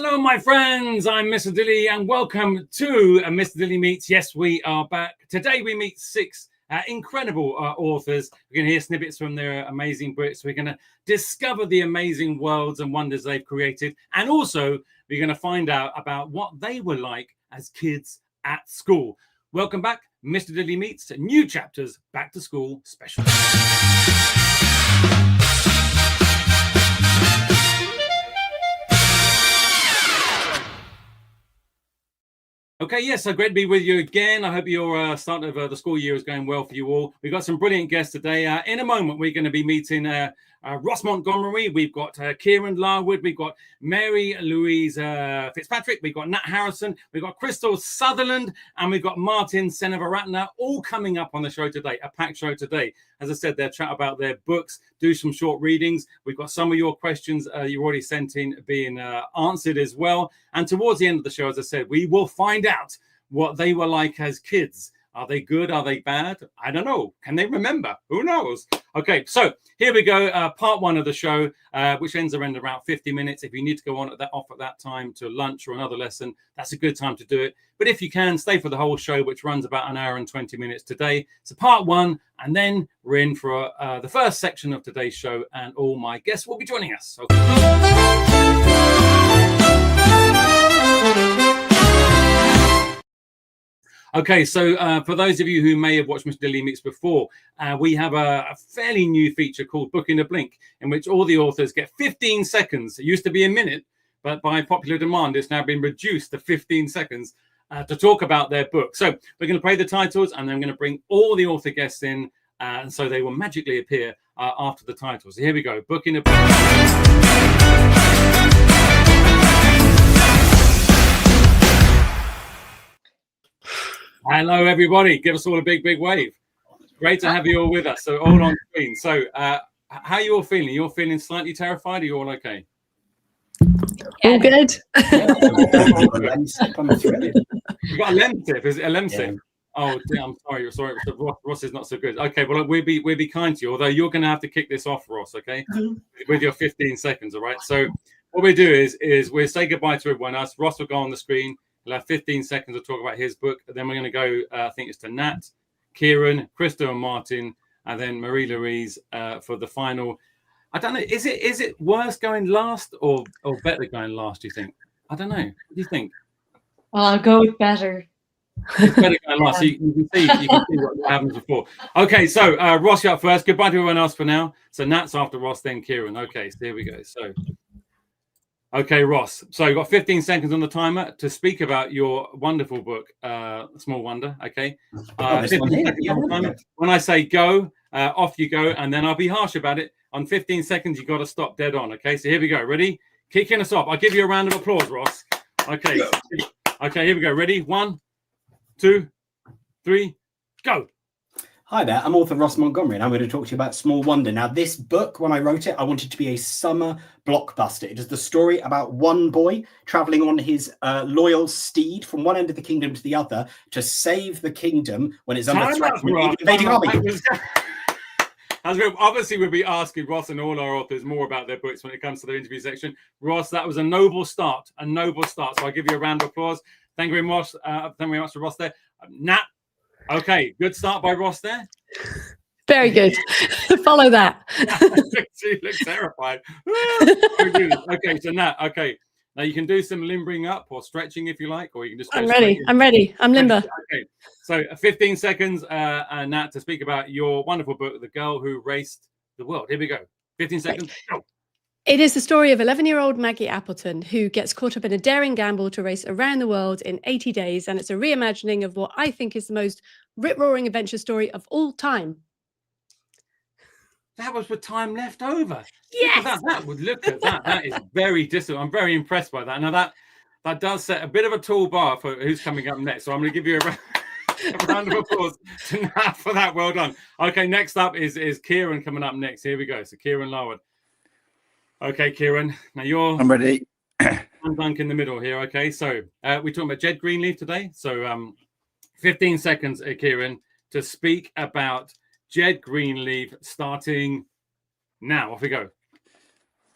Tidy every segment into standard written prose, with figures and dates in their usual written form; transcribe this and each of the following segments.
Hello, my friends. I'm Mr Dilly, and welcome to Mr Dilly Meets. Yes, we are back. Today we meet six incredible authors. We're going to hear snippets from their amazing books. We're going to discover the amazing worlds and wonders they've created. And also, we're going to find out about what they were like as kids at school. Welcome back. Mr Dilly Meets, new chapters, back to school special. Okay, yes, so great to be with you again. I hope your start of the school year is going well for you all. We've got some brilliant guests today. In a moment, we're going to be meeting Ross Montgomery. We've got Kieran, Larwood. We've got Mary-Louise Fitzpatrick. We've got Nat Harrison. We've got Krystal, Sutherland. And we've got Martin Seneviratne, all coming up on the show today, a packed show today. As I said, they'll chat about their books, do some short readings. We've got some of your questions you already sent in being answered as well. And towards the end of the show, as I said, we will find out what they were like as kids. Are they good? Are they bad? I don't know. Can they remember? Who knows? Okay, so here we go. Part one of the show, which ends around 50 minutes. If you need to go on off at that time to lunch or another lesson, that's a good time to do it. But if you can, stay for the whole show, which runs about an hour and 20 minutes today. So part one, and then we're in for the first section of today's show, and all my guests will be joining us. Okay, so for those of you who may have watched Mr. Dilly Meets before, we have a fairly new feature called Book in a Blink, in which all the authors get 15 seconds. It used to be a minute, but by popular demand, it's now been reduced to 15 seconds to talk about their book. So we're going to play the titles, and then I'm going to bring all the author guests in, and so they will magically appear after the titles. So here we go, Book in a Blink. Hello, everybody. Give us all a big, big wave. Great to have you all with us. So all on screen. So how are you all feeling? You're feeling slightly terrified? Are you all okay? All good. You've got a lem tip. Is it a lem tip? Yeah. Oh, dear, I'm sorry. Sorry, Ross is not so good. Okay, well, we'll be kind to you, although you're going to have to kick this off, Ross, okay? With your 15 seconds, all right? So what we do is we'll say goodbye to everyone else. Ross will go on the screen. He'll have 15 seconds to talk about his book. And then we're going to go, I think it's to Nat, Kieran, Krystal and Martin, and then Mary-Louise for the final. I don't know. Is it worse going last or better going last, do you think? I don't know. What do you think? Well, I'll go with better. It's better going last. So you can see what happens before. Okay, so Ross, you're up first. Goodbye to everyone else for now. So Nat's after Ross, then Kieran. Okay, so here we go. So... Okay, Ross. So you've got 15 seconds on the timer to speak about your wonderful book, Small Wonder. Okay. 15 seconds on the timer. When I say go, off you go, and then I'll be harsh about it. On 15 seconds, you've got to stop dead on. Okay, so here we go. Ready? Kicking us off. I'll give you a round of applause, Ross. Okay. Okay, here we go. Ready? 1, 2, 3, go. Hi there, I'm author Ross Montgomery, and I'm going to talk to you about Small Wonder. Now, this book, when I wrote it, I wanted to be a summer blockbuster. It is the story about one boy traveling on his loyal steed from one end of the kingdom to the other to save the kingdom when it's under threat from an invading army. As we obviously we'll be asking Ross and all our authors more about their books when it comes to the interview section. Ross, that was a noble start, So I'll give you a round of applause. Thank you very much. Thank you very much to Ross there. Nat. Okay, good start by Ross there. Very good. Follow that. She looks terrified. Okay, so Nat, okay. Now you can do some limbering up or stretching if you like, or you can just... I'm ready. I'm limber. Okay, so 15 seconds, Nat, to speak about your wonderful book, The Girl Who Raced the World. Here we go. 15 seconds, go. It is the story of 11-year-old Maggie Appleton, who gets caught up in a daring gamble to race around the world in 80 days. And it's a reimagining of what I think is the most rip-roaring adventure story of all time. That was with time left over. Yes. Look at that. That is very distant. I'm very impressed by that. Now that does set a bit of a tall bar for who's coming up next. So I'm going to give you a round of applause to Nat for that. Well done. Okay, next up is Kieran coming up next. Here we go. So Kieran Larwood. Okay, Kieran. Now I'm ready. I'm Dunk in the middle here. Okay, so we're talking about Jed Greenleaf today. So 15 seconds, Kieran, to speak about Jed Greenleaf starting now. Off we go.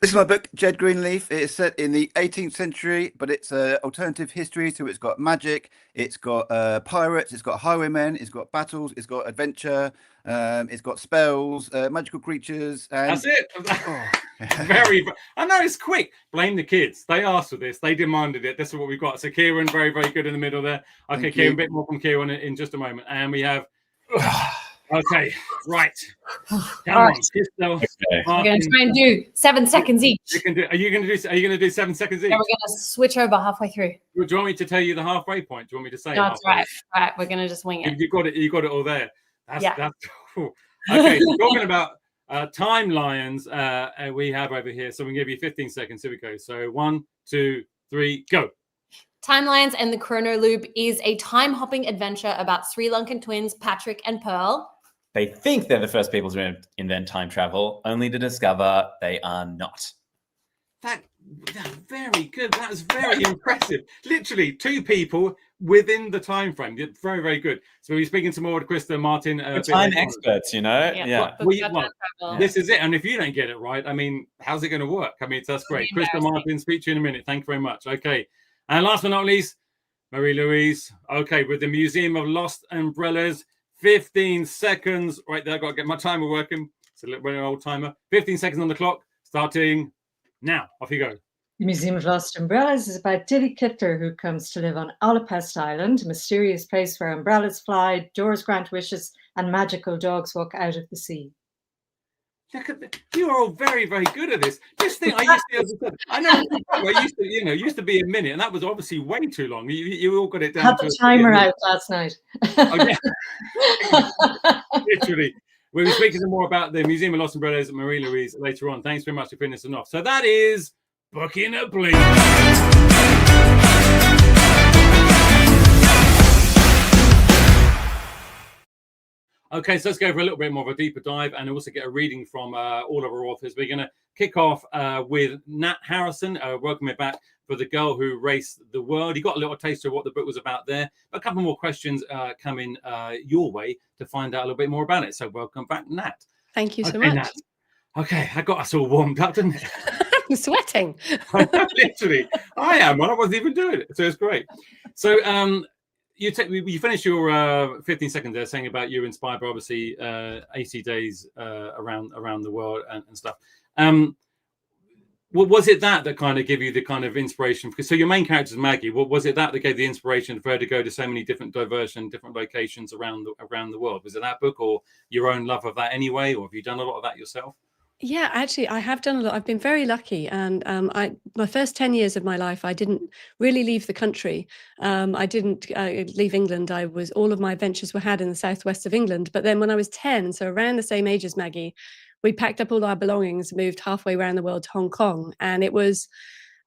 This is my book, Jed Greenleaf. It is set in the 18th century, but it's alternative history. So it's got magic, it's got pirates, it's got highwaymen, it's got battles, it's got adventure, it's got spells, magical creatures. And... That's it. I know it's quick. Blame the kids. They asked for this. They demanded it. This is what we've got. So Kieran, very, very good in the middle there. Okay, Kieran, a bit more from Kieran in just a moment. And we have... Okay, right. Come on, Krystal. Okay. We're going to try and do 7 seconds each. Are you going to do 7 seconds each? Yeah, we're going to switch over halfway through. Do you want me to tell you the halfway point? Do you want me to say? No, that's right. Right, we're going to just wing it. You got it. You got it all there. That's cool. Okay, so talking about time lions, we have over here. So we can give you 15 seconds. Here we go. So 1, 2, 3, go. Time Lions and the Chrono Loop is a time-hopping adventure about Sri Lankan twins, Patrick and Pearl. They think they're the first people to invent time travel, only to discover they are not. That's very good. That was very impressive. Literally 2 people within the time frame. Very, very good. So we're speaking to more to Krystal and Martin. Time experts, you know? Yeah. This is it. And if you don't get it right, I mean, how's it going to work? I mean, that's great. Krystal, Martin, speak to you in a minute. Thank you very much. Okay. And last but not least, Mary-Louise. Okay, with the Museum of Lost Umbrellas. 15 seconds. Right there, I've got to get my timer working. It's a little bit of an old timer. 15 seconds on the clock. Starting now. Off you go. The Museum of Lost Umbrellas is about Dilly Kittler, who comes to live on Alapest Island, a mysterious place where umbrellas fly, doors grant wishes, and magical dogs walk out of the sea. Look at you are all very, very good at this. This thing I used to be a minute, and that was obviously way too long. You all got it down. Had the timer out last night. Oh, yeah. Literally. We'll be speaking some more about the Museum of Lost Umbrellas and Mary-Louise later on. Thanks very much for finishing off. So that is Booking a Bleep. Okay, so let's go for a little bit more of a deeper dive and also get a reading from all of our authors. We're going to kick off with Nat Harrison. Welcome back for The Girl Who Raced the World. You got a little taste of what the book was about there. A couple more questions coming your way to find out a little bit more about it. So welcome back, Nat. Thank you so much. Nat. Okay, I got us all warmed up, didn't it? I'm sweating. Literally, I am. I wasn't even doing it. So it's great. So you finished your 15 seconds there saying about you inspired by obviously 80 days around the world and stuff. Was it that kind of gave you the kind of inspiration? Because so your main character is Maggie. Was it that gave the inspiration for her to go to so many different diversion, different locations around the world? Was it that book or your own love of that anyway? Or have you done a lot of that yourself? Yeah, actually, I have done a lot. I've been very lucky, and my first 10 years of my life, I didn't really leave the country. I didn't leave England. All of my adventures were had in the southwest of England. But then when I was 10, so around the same age as Maggie, we packed up all our belongings, moved halfway around the world to Hong Kong, and it was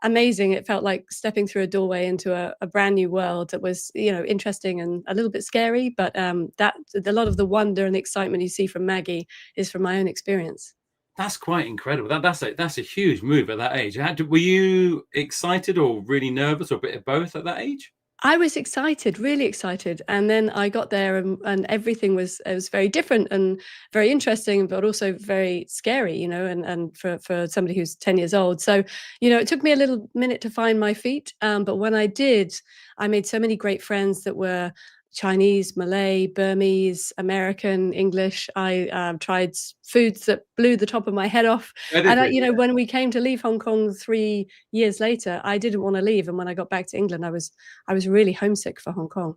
amazing. It felt like stepping through a doorway into a brand new world that was, interesting and a little bit scary. But that a lot of the wonder and the excitement you see from Maggie is from my own experience. That's quite incredible. That's a huge move at that age. Were you excited or really nervous or a bit of both at that age? I was excited, really excited. And then I got there and everything was very different and very interesting, but also very scary, and for somebody who's 10 years old. So, it took me a little minute to find my feet. But when I did, I made so many great friends that were Chinese, Malay, Burmese, American, English. I tried foods that blew the top of my head off. And when we came to leave Hong Kong 3 years later, I didn't want to leave. And when I got back to England, I was really homesick for Hong Kong.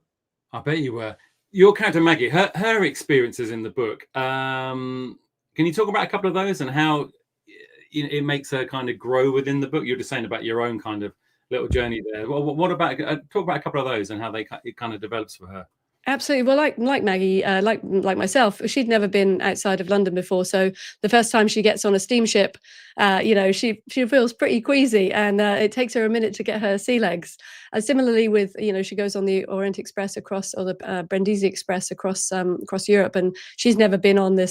I bet you were. Your character Maggie, her experiences in the book. Can you talk about a couple of those and how it makes her kind of grow within the book? You're just saying about your own kind of little journey there. Well, what about talk about a couple of those and how it kind of develops for her? Absolutely. Well, like Maggie, like myself, she'd never been outside of London before. So the first time she gets on a steamship, she feels pretty queasy, and it takes her a minute to get her sea legs. Similarly with, she goes on the Orient Express or the Brindisi Express across Europe, and she's never been on a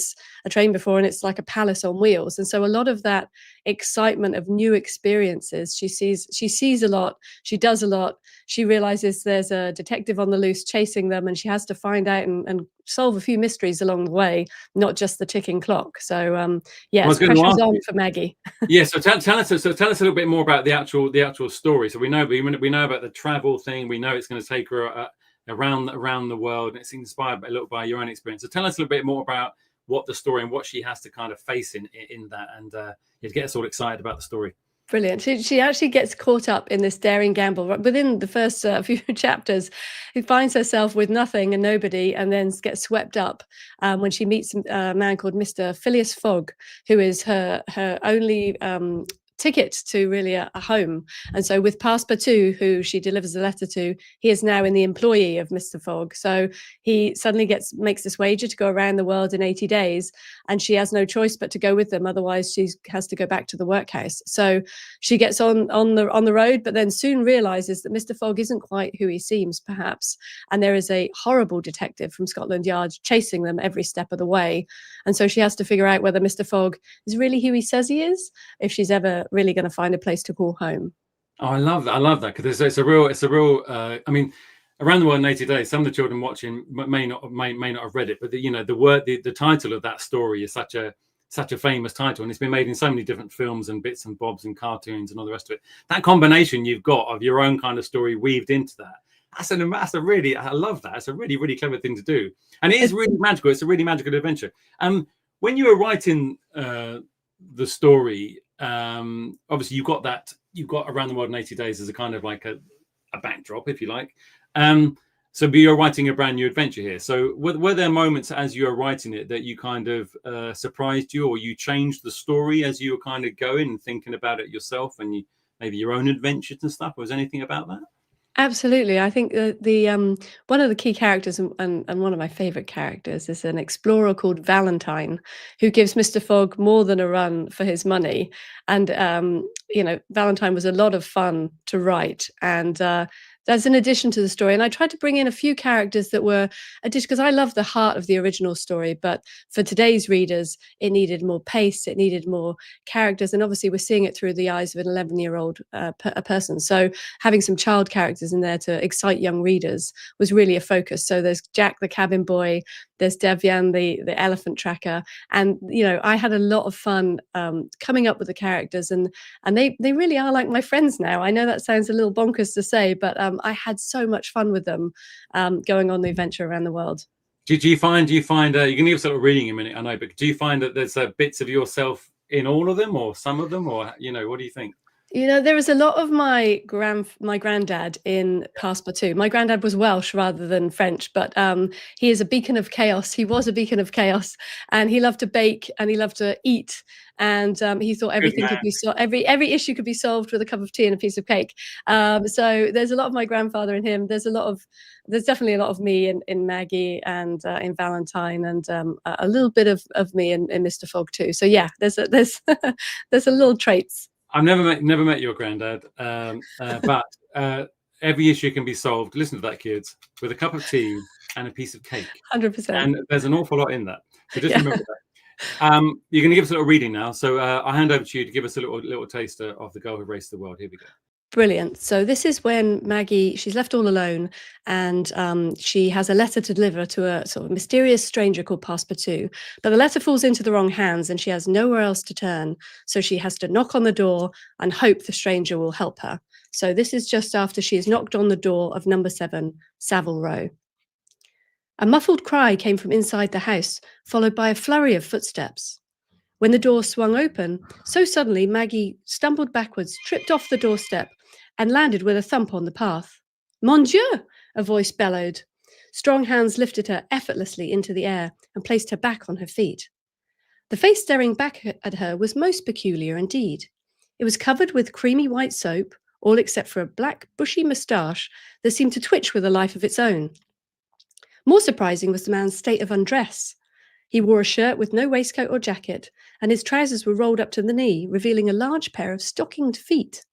train before, and it's like a palace on wheels. And so a lot of that excitement of new experiences, she sees a lot, she does a lot. She realizes there's a detective on the loose chasing them, and she has to find out and solve a few mysteries along the way, not just the ticking clock. So yeah, pressure's on for Maggie. Yeah, so tell us a little bit more about the actual story. So we know about the travel thing. We know it's going to take her around the world, and it's inspired a little by your own experience. So tell us a little bit more about what the story and what she has to kind of face in that, and get us all excited about the story. Brilliant. She actually gets caught up in this daring gamble within the first few chapters. She finds herself with nothing and nobody, and then gets swept up when she meets a man called Mr. Phileas Fogg, who is her only ticket to really a home. And so with Passepartout, who she delivers a letter to, he is now in the employee of Mr. Fogg. So he suddenly makes this wager to go around the world in 80 days, and she has no choice but to go with them. Otherwise, she has to go back to the workhouse. So she gets on the road, but then soon realizes that Mr. Fogg isn't quite who he seems, perhaps. And there is a horrible detective from Scotland Yard chasing them every step of the way. And so she has to figure out whether Mr. Fogg is really who he says he is, if she's ever really going to find a place to call home. Oh, I love that because it's a real. I mean, Around the World in 80 Days. Some of the children watching may not have read it, but the title of that story is such a famous title, and it's been made in so many different films and bits and bobs and cartoons and all the rest of it. That combination you've got of your own kind of story weaved into that. I love that. It's a really, really clever thing to do, and it is really magical. It's a really magical adventure. When you were writing the story, obviously you've got Around the World in 80 Days as a kind of like a backdrop, if you like. So you're writing a brand new adventure here. So were there moments as you were writing it that you kind of surprised you, or you changed the story as you were kind of going and thinking about it yourself, and maybe your own adventures and stuff? Was anything about that? Absolutely. I think the one of the key characters and one of my favorite characters is an explorer called Valentine, who gives Mr. Fogg more than a run for his money. And Valentine was a lot of fun to write, and that's an addition to the story. And I tried to bring in a few characters that were addition, because I love the heart of the original story, but for today's readers, it needed more pace, it needed more characters, and obviously we're seeing it through the eyes of an 11-year-old person. So having some child characters in there to excite young readers was really a focus. So there's Jack the cabin boy, there's Devian the elephant tracker, and I had a lot of fun coming up with the characters, and they really are like my friends now. I know that sounds a little bonkers to say, but I had so much fun with them going on the adventure around the world. Do you find you can give us a little reading in a minute, I know, but do you find that there's bits of yourself in all of them, or some of them, or what do you think? There was a lot of my granddad in Passepartout. My granddad was Welsh rather than French, but he is a beacon of chaos. He was a beacon of chaos, and he loved to bake and he loved to eat. And he thought everything could be every issue could be solved with a cup of tea and a piece of cake. So there's a lot of my grandfather in him. There's definitely a lot of me in Maggie and in Valentine, and a little bit of me in Mr. Fogg too. So yeah, there's a little traits. I've never met your granddad, but every issue can be solved. Listen to that, kids, with a cup of tea and a piece of cake. 100%. And there's an awful lot in that. So just remember that. You're going to give us a little reading now. So I'll hand over to you to give us a little taster of The Girl Who Raced the World. Here we go. Brilliant. So this is when Maggie, she's left all alone, and she has a letter to deliver to a sort of mysterious stranger called Passepartout. But the letter falls into the wrong hands, and she has nowhere else to turn. So she has to knock on the door and hope the stranger will help her. So this is just after she has knocked on the door of number 7, Savile Row. A muffled cry came from inside the house, followed by a flurry of footsteps. When the door swung open, so suddenly Maggie stumbled backwards, tripped off the doorstep, and landed with a thump on the path. Mon Dieu! A voice bellowed. Strong hands lifted her effortlessly into the air and placed her back on her feet. The face staring back at her was most peculiar indeed. It was covered with creamy white soap, all except for a black, bushy moustache that seemed to twitch with a life of its own. More surprising was the man's state of undress. He wore a shirt with no waistcoat or jacket, and his trousers were rolled up to the knee, revealing a large pair of stockinged feet.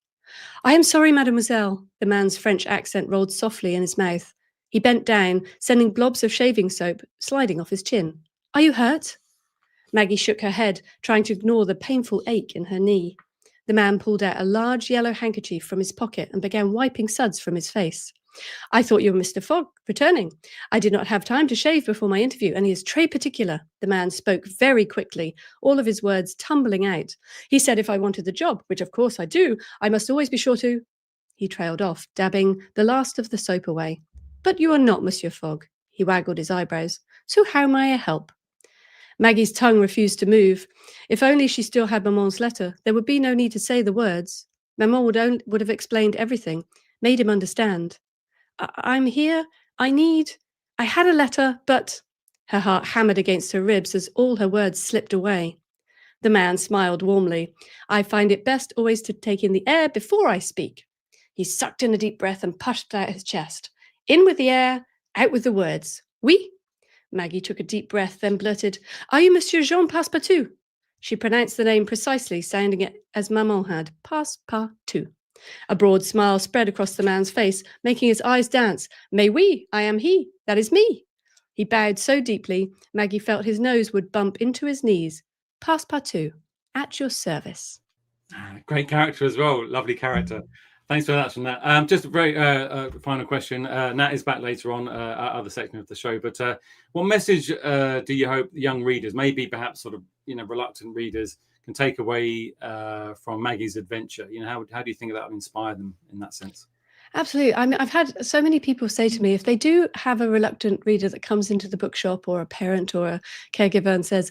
"I am sorry, mademoiselle." The man's French accent rolled softly in his mouth. He bent down, sending blobs of shaving soap sliding off his chin. "Are you hurt?" Maggie shook her head, trying to ignore the painful ache in her knee. The man pulled out a large yellow handkerchief from his pocket and began wiping suds from his face. I thought you were Mr. Fogg, returning. I did not have time to shave before my interview, and he is très particular. The man spoke very quickly, all of his words tumbling out. He said if I wanted the job, which of course I do, I must always be sure to... He trailed off, dabbing the last of the soap away. But you are not Monsieur Fogg. He waggled his eyebrows. So how may I help? Maggie's tongue refused to move. If only she still had Maman's letter, there would be no need to say the words. Maman would have explained everything, made him understand. I'm here. I had a letter, but... Her heart hammered against her ribs as all her words slipped away. The man smiled warmly. I find it best always to take in the air before I speak. He sucked in a deep breath and puffed out his chest. In with the air, out with the words. Oui? Maggie took a deep breath, then blurted, Are you Monsieur Jean Passepartout? She pronounced the name precisely, sounding it as Maman had, Passepartout. A broad smile spread across the man's face, making his eyes dance. Mais oui, I am he. That is me. He bowed so deeply, Maggie felt his nose would bump into his knees. Passepartout, at your service. Great character as well. Lovely character. Thanks for that from that. Just a very final question. Nat is back later on our other section of the show. But what message do you hope young readers, maybe perhaps sort of reluctant readers, can take away from Maggie's adventure? How do you think that would inspire them in that sense? Absolutely. I mean, I've had so many people say to me, if they do have a reluctant reader that comes into the bookshop, or a parent or a caregiver, and says,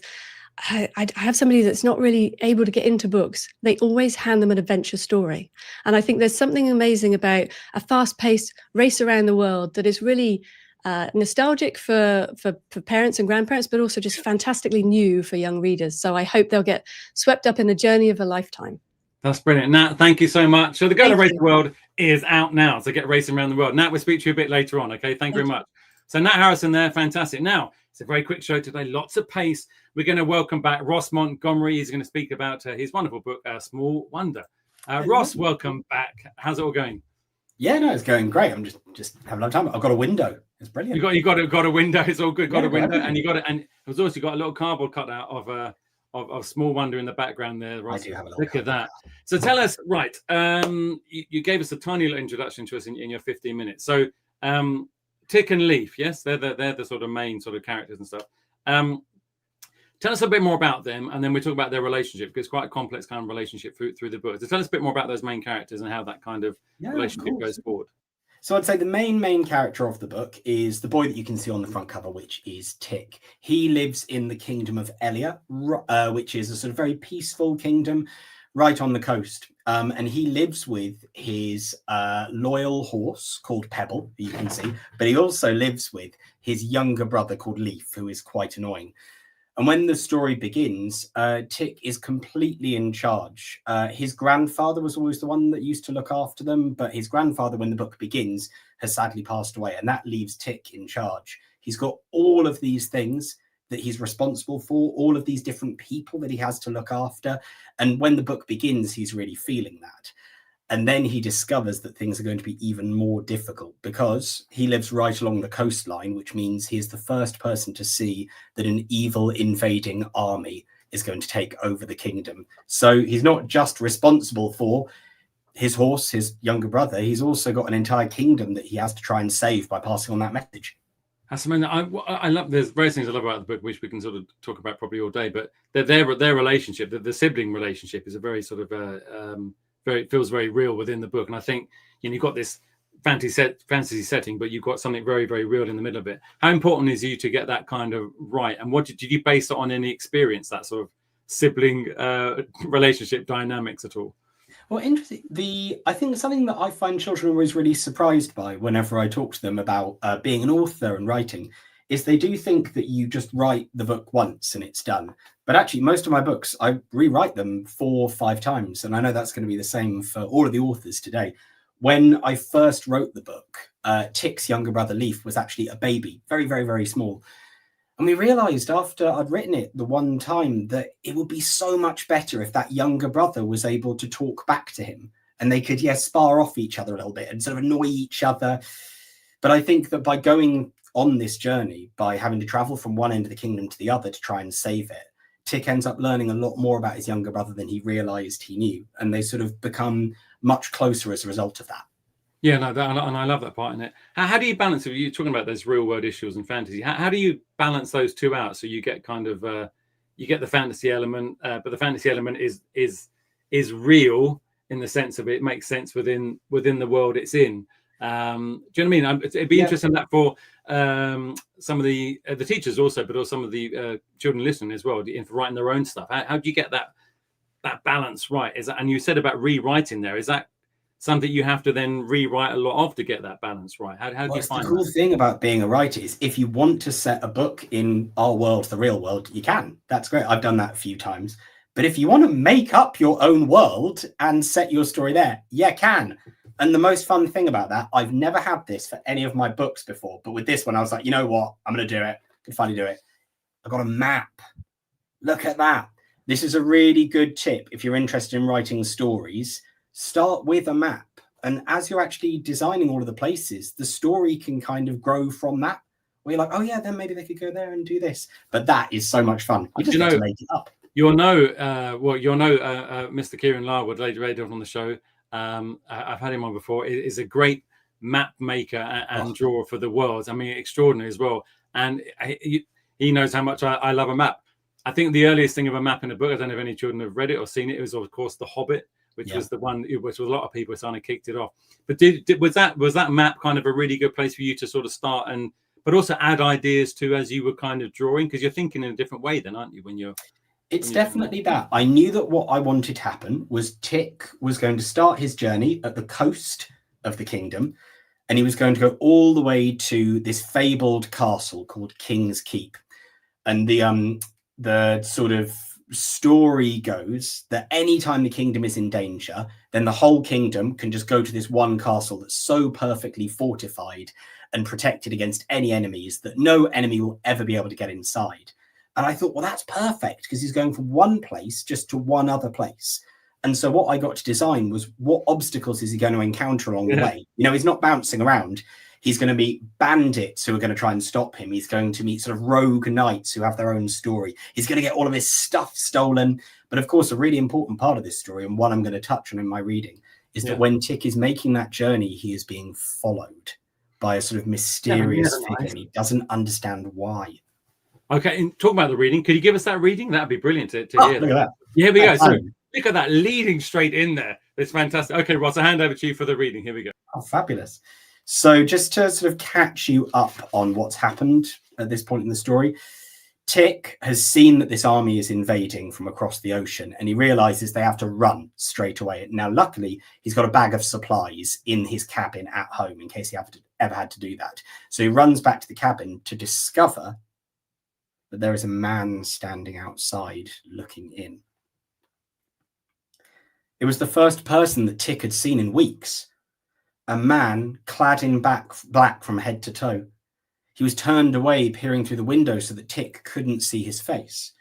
I have somebody that's not really able to get into books, they always hand them an adventure story. And I think there's something amazing about a fast-paced race around the world that is really nostalgic for parents and grandparents, but also just fantastically new for young readers. So I hope they'll get swept up in the journey of a lifetime. That's brilliant. Nat, thank you so much. So The Girl Who Raced the World is out now. So get racing around the world. Nat, we'll speak to you a bit later on. Okay, thank you very much. So Nat Harrison there, fantastic. Now, it's a very quick show today, lots of pace. We're going to welcome back Ross Montgomery. He's going to speak about his wonderful book, Small Wonder. Ross, welcome back. How's it all going? Yeah, no, it's going great. I'm just having a time. I've got a window. It's brilliant. You got a window. It's all good. Got a window, and and it was also got a little cardboard cutout of Small Wonder in the background there. Ross. I do have a look at that. So tell us, right? You gave us a tiny little introduction to us in your 15 minutes. So Tick and Leaf, yes, they're the sort of main sort of characters and stuff. Tell us a bit more about them, and then we talk about their relationship, because it's quite a complex kind of relationship through the book. So tell us a bit more about those main characters and how that kind of relationship goes forward. So I'd say the main character of the book is the boy that you can see on the front cover, which is Tick. He lives in the kingdom of Elia, which is a sort of very peaceful kingdom right on the coast. And he lives with his loyal horse called Pebble, you can see, but he also lives with his younger brother called Leaf, who is quite annoying. And when the story begins, Tick is completely in charge. His grandfather was always the one that used to look after them, but his grandfather, when the book begins, has sadly passed away, and that leaves Tick in charge. He's got all of these things that he's responsible for, all of these different people that he has to look after. And when the book begins, he's really feeling that. And then he discovers that things are going to be even more difficult because he lives right along the coastline, which means he is the first person to see that an evil invading army is going to take over the kingdom. So he's not just responsible for his horse, his younger brother. He's also got an entire kingdom that he has to try and save by passing on that message. That's something that I love. There's various things I love about the book, which we can sort of talk about probably all day. But their relationship, the sibling relationship, is a very sort of feels very real within the book. And I think you've got this fantasy setting, but you've got something very, very real in the middle of it. How important is you to get that kind of right? And what did you base it on? Any experience, that sort of sibling relationship dynamics at all? Well, interesting. I think something that I find children always really surprised by whenever I talk to them about being an author and writing is they do think that you just write the book once and it's done. But actually, most of my books, I rewrite them 4 or 5 times. And I know that's going to be the same for all of the authors today. When I first wrote the book, Tick's younger brother, Leaf, was actually a baby, very, very, very small. And we realized after I'd written it the one time that it would be so much better if that younger brother was able to talk back to him and they could, spar off each other a little bit and sort of annoy each other. But I think that by going on this journey, by having to travel from one end of the kingdom to the other to try and save it, Tick ends up learning a lot more about his younger brother than he realized he knew. And they sort of become much closer as a result of that. Yeah, no, and I love that part in it. How do you balance it? You're talking about those real world issues and fantasy. How do you balance those two out so you get kind of you get the fantasy element, but the fantasy element is real in the sense of it makes sense within the world it's in. Do you know what I mean? It'd be interesting that for some of the teachers also, but also some of the children listening as well, in writing their own stuff. How do you get that balance right? Is that, and you said about rewriting there, is that something you have to then rewrite a lot of to get that balance right? How do you find the cool thing about being a writer is if you want to set a book in our world, the real world, you can. That's great. I've done that a few times. But if you want to make up your own world and set your story there, you can. And the most fun thing about that, I've never had this for any of my books before, but with this one, I was like, you know what? I'm going to do it. I can finally do it. I got a map. Look at that. This is a really good tip. If you're interested in writing stories, start with a map. And as you're actually designing all of the places, the story can kind of grow from that. Where you're like, oh yeah, then maybe they could go there and do this. But that is so much fun. I just get to make it up. You'll know, Mr. Kieran Larwood, later on the show. I've had him on before. Is a great map maker and drawer for the world. I mean, extraordinary as well. And he knows how much I love a map. I think the earliest thing of a map in a book, I don't know if any children have read it or seen it, was of course The Hobbit, which was the one which a lot of people kind of kicked it off. But was that map kind of a really good place for you to sort of start but also add ideas to as you were kind of drawing, because you're thinking in a different way then, aren't you, when you're It's definitely that. I knew that what I wanted to happen was Tick was going to start his journey at the coast of the kingdom, and he was going to go all the way to this fabled castle called King's Keep. And the sort of story goes that anytime the kingdom is in danger, then the whole kingdom can just go to this one castle that's so perfectly fortified and protected against any enemies that no enemy will ever be able to get inside. And I thought, well, that's perfect, because he's going from one place just to one other place. And so what I got to design was, what obstacles is he going to encounter along the way? You know, he's not bouncing around. He's going to meet bandits who are going to try and stop him. He's going to meet sort of rogue knights who have their own story. He's going to get all of his stuff stolen. But of course, a really important part of this story, and one I'm going to touch on in my reading, is that when Tick is making that journey, he is being followed by a sort of mysterious figure, and he doesn't understand why. Okay, and talk about the reading. Could you give us that reading? That'd be brilliant to hear. Look at that. Yeah, here we go. So look at that, leading straight in there. It's fantastic. Okay, Ross, I hand over to you for the reading. Here we go. Oh, fabulous. So just to sort of catch you up on what's happened at this point in the story, Tick has seen that this army is invading from across the ocean, and he realizes they have to run straight away. Now, luckily, he's got a bag of supplies in his cabin at home in case he ever had to do that. So he runs back to the cabin to discover that there is a man standing outside looking in. It was the first person that Tick had seen in weeks. A man clad in black from head to toe. He was turned away, peering through the window so that Tick couldn't see his face.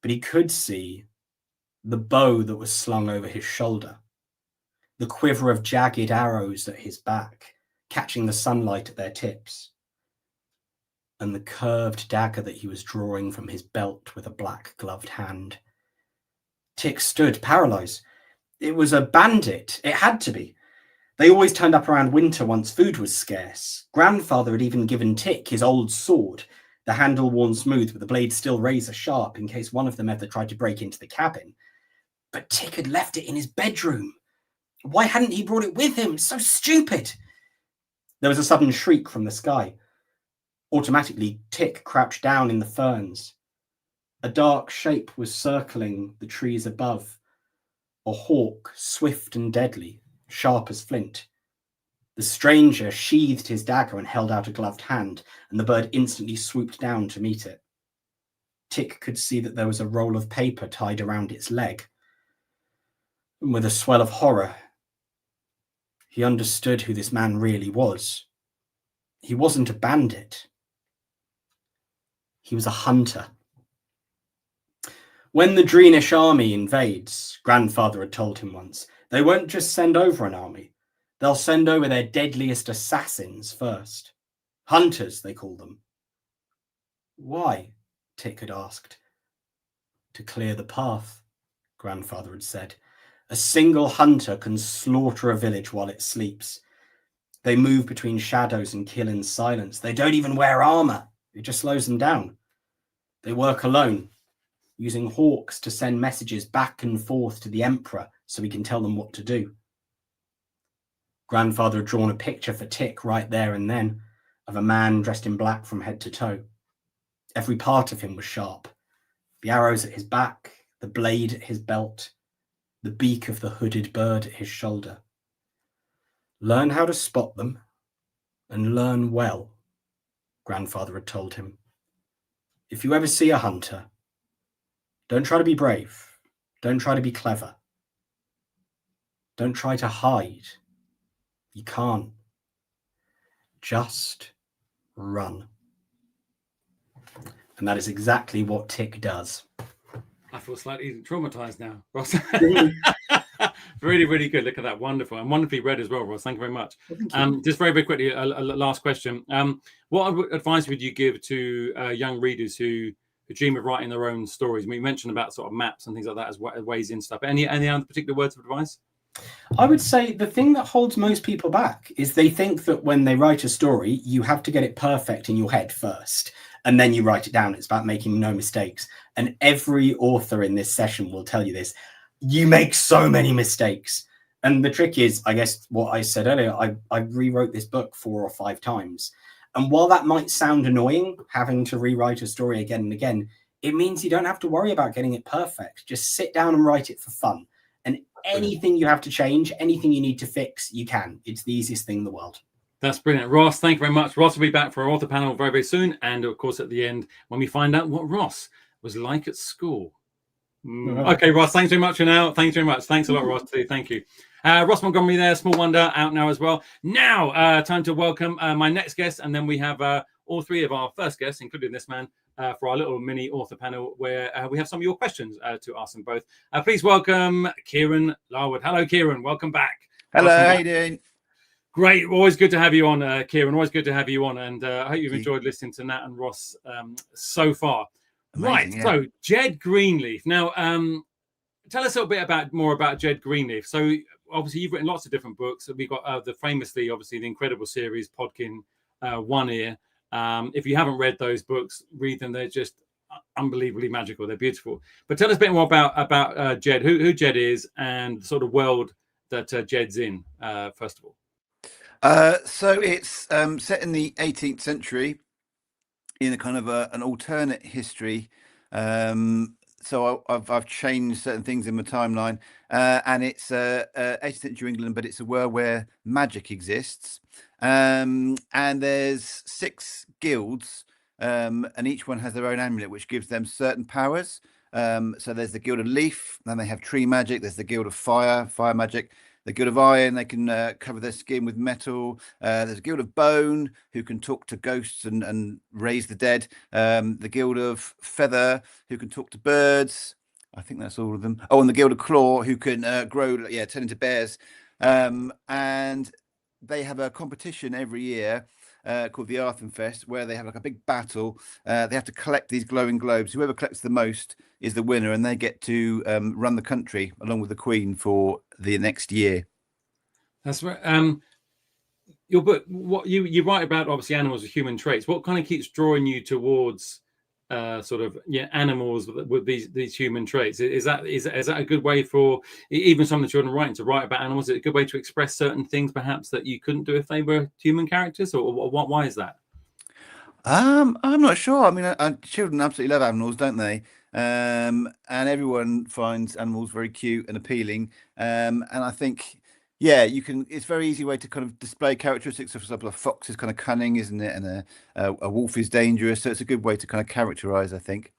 But he could see the bow that was slung over his shoulder, the quiver of jagged arrows at his back, catching the sunlight at their tips, and the curved dagger that he was drawing from his belt with a black gloved hand. Tick stood paralyzed. It was a bandit. It had to be. They always turned up around winter once food was scarce. Grandfather had even given Tick his old sword, the handle worn smooth with the blade still razor sharp in case one of them ever tried to break into the cabin. But Tick had left it in his bedroom. Why hadn't he brought it with him? So stupid. There was a sudden shriek from the sky. Automatically, Tick crouched down in the ferns. A dark shape was circling the trees above. A hawk, swift and deadly, sharp as flint. The stranger sheathed his dagger and held out a gloved hand, and the bird instantly swooped down to meet it. Tick could see that there was a roll of paper tied around its leg. And with a swell of horror, he understood who this man really was. He wasn't a bandit. He was a hunter. When the Dreenish army invades, Grandfather had told him once, they won't just send over an army. They'll send over their deadliest assassins first. Hunters, they call them. Why? Tick had asked. To clear the path, Grandfather had said. A single hunter can slaughter a village while it sleeps. They move between shadows and kill in silence. They don't even wear armor. It just slows them down. They work alone, using hawks to send messages back and forth to the Emperor so he can tell them what to do. Grandfather had drawn a picture for Tick right there and then of a man dressed in black from head to toe. Every part of him was sharp. The arrows at his back, the blade at his belt, the beak of the hooded bird at his shoulder. Learn how to spot them and learn well, Grandfather had told him. If you ever see a hunter, don't try to be brave. Don't try to be clever. Don't try to hide. You can't. Just run. And that is exactly what Tick does. I feel slightly traumatized now, Ross. Really, really good. Look at that. Wonderful. And wonderfully read as well, Ross. Thank you very much. Just very, very quickly, a last question. What advice would you give to young readers who dream of writing their own stories? I mean, you mentioned about sort of maps and things like that as ways in stuff. Any other particular words of advice? I would say the thing that holds most people back is they think that when they write a story, you have to get it perfect in your head first, and then you write it down. It's about making no mistakes. And every author in this session will tell you this. You make so many mistakes. And the trick is, I guess, what I said earlier, I rewrote this book 4 or 5 times. And while that might sound annoying, having to rewrite a story again and again, it means you don't have to worry about getting it perfect. Just sit down and write it for fun. And anything you have to change, anything you need to fix, you can. It's the easiest thing in the world. That's brilliant. Ross, thank you very much. Ross will be back for our author panel very, very soon. And of course, at the end, when we find out what Ross was like at school. Okay, Ross, thanks very much for now. Thanks very much. Thanks a lot, Ross, too. Thank you. Ross Montgomery there, Small Wonder, out now as well. Now, time to welcome my next guest. And then we have all 3 of our first guests, including this man, for our little mini author panel where we have some of your questions to ask them both. Please welcome Kieran Larwood. Hello, Kieran. Welcome back. Hello, welcome how back. you doing? Great. Always good to have you on, Kieran. Always good to have you on. And I hope you've Thank you. enjoyed listening to Nat and Ross so far. Amazing, Right. yeah. So, Jed Greenleaf. Now, tell us a little bit more about Jed Greenleaf. So, obviously, you've written lots of different books. We've got obviously, the incredible series, Podkin, One Ear. If you haven't read those books, read them. They're just unbelievably magical. They're beautiful. But tell us a bit more about Jed, who Jed is, and the sort of world that Jed's in, first of all. So it's set in the 18th century in a kind of an alternate history. So I've changed certain things in my timeline, and it's 18th century England, but it's a world where magic exists. And there's 6 guilds, and each one has their own amulet, which gives them certain powers. So there's the Guild of Leaf, then they have tree magic. There's the Guild of Fire magic. The Guild of Iron, they can cover their skin with metal. There's a Guild of Bone, who can talk to ghosts and raise the dead. The Guild of Feather, who can talk to birds. I think that's all of them. Oh, and the Guild of Claw, who can turn into bears. And they have a competition every year called the Arthenfest, where they have like a big battle. They have to collect these glowing globes. Whoever collects the most is the winner, and they get to run the country along with the Queen for the next year. That's right. Your book, what you write about, obviously animals with human traits. What kind of keeps drawing you towards animals with these human traits? Is that a good way for even some of the children writing to write about animals? Is it a good way to express certain things perhaps that you couldn't do if they were human characters, or why is that? I'm not sure. I mean, children absolutely love animals, don't they? And everyone finds animals very cute and appealing. And I think, yeah, it's a very easy way to kind of display characteristics. For example, a fox is kind of cunning, isn't it? And a wolf is dangerous. So it's a good way to kind of characterize, I think.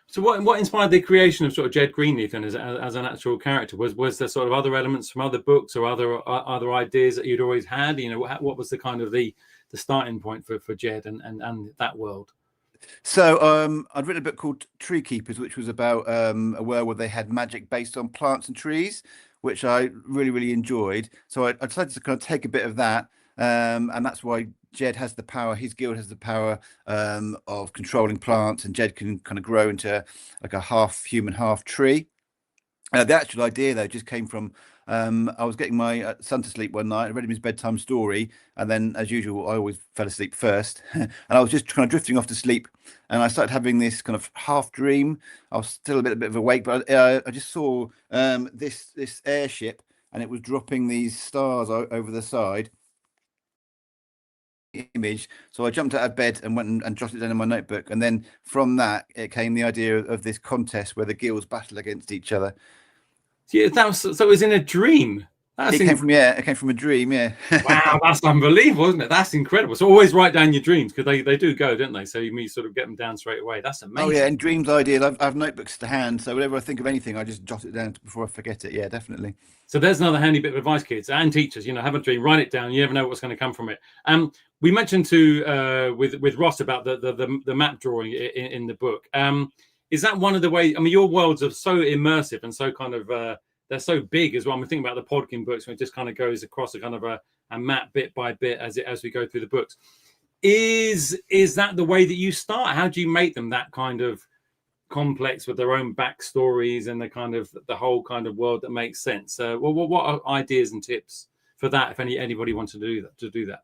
So what inspired the creation of sort of Jed Greenleaf then as an actual character? Was there sort of other elements from other books or other ideas that you'd always had? You know, what was the kind of the starting point for Jed and that world? So I'd written a book called Tree Keepers, which was about a world where they had magic based on plants and trees, which I really, really enjoyed. So I decided to kind of take a bit of that, and that's why Jed has the power. His guild has the power of controlling plants, and Jed can kind of grow into like a half human, half tree. The actual idea, though, just came from I was getting my son to sleep one night. I read him his bedtime story, and then, as usual, I always fell asleep first. And I was just kind of drifting off to sleep, and I started having this kind of half dream. I was still a bit of awake, but I just saw this airship, and it was dropping these stars over the side. Image. So I jumped out of bed and went and jotted it down in my notebook, and then from that it came the idea of this contest where the guilds battle against each other. Yeah, so it was in a dream. It came from a dream. Yeah. Wow, that's unbelievable, isn't it? That's incredible. So always write down your dreams, because they do go, don't they? So you sort of get them down straight away. That's amazing. Oh yeah, and dreams ideal. I have notebooks to hand, so whenever I think of anything, I just jot it down before I forget it. Yeah, definitely. So there's another handy bit of advice, kids and teachers. Have a dream, write it down. You never know what's going to come from it. We mentioned with Ross about the map drawing in the book. Is that one of the ways? I mean, your worlds are so immersive and so kind of they're so big as well. I'm thinking about the Podkin books, where it just kind of goes across a kind of a map bit by bit as we go through the books. Is that the way that you start? How do you make them that kind of complex with their own backstories and the whole kind of world that makes sense? What are ideas and tips for that, if anybody wants to do that?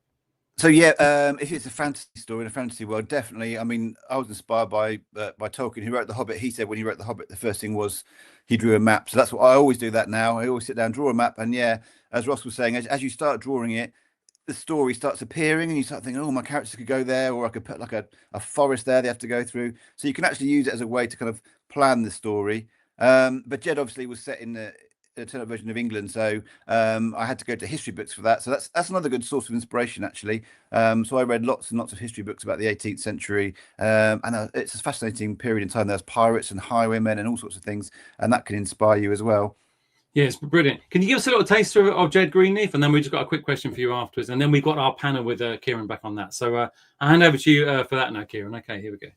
So yeah, if it's a fantasy story in a fantasy world, definitely. I mean, I was inspired by Tolkien, who wrote The Hobbit. He said when he wrote The Hobbit, the first thing was he drew a map. So that's what I always do. That now I always sit down, draw a map, and yeah, as Ross was saying, as you start drawing it, the story starts appearing, and you start thinking, oh, my characters could go there, or I could put like a forest there they have to go through. So you can actually use it as a way to kind of plan the story. But Jed obviously was set in the alternate version of England, so I had to go to history books for that. So that's another good source of inspiration, actually. So I read lots and lots of history books about the 18th century, and it's a fascinating period in time. There's pirates and highwaymen and all sorts of things, and that can inspire you as well. Yes, brilliant. Can you give us a little taster of Jed Greenleaf, and then we just got a quick question for you afterwards, and then we've got our panel with Kieran back on that. So I'll hand over to you for that now, Kieran. Okay, here we go.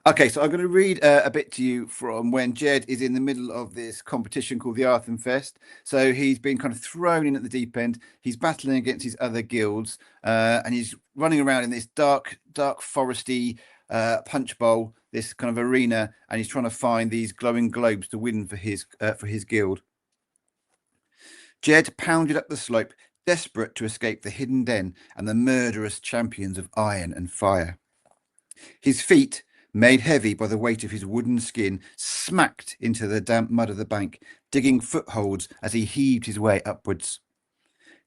Okay, so I'm going to read a bit to you from when Jed is in the middle of this competition called the Arthenfest. So he's been kind of thrown in at the deep end. He's battling against his other guilds, and he's running around in this dark foresty punch bowl, this kind of arena, and he's trying to find these glowing globes to win for his guild. Jed pounded up the slope, desperate to escape the hidden den and the murderous champions of iron and fire. His feet, made heavy by the weight of his wooden skin, smacked into the damp mud of the bank, digging footholds as he heaved his way upwards.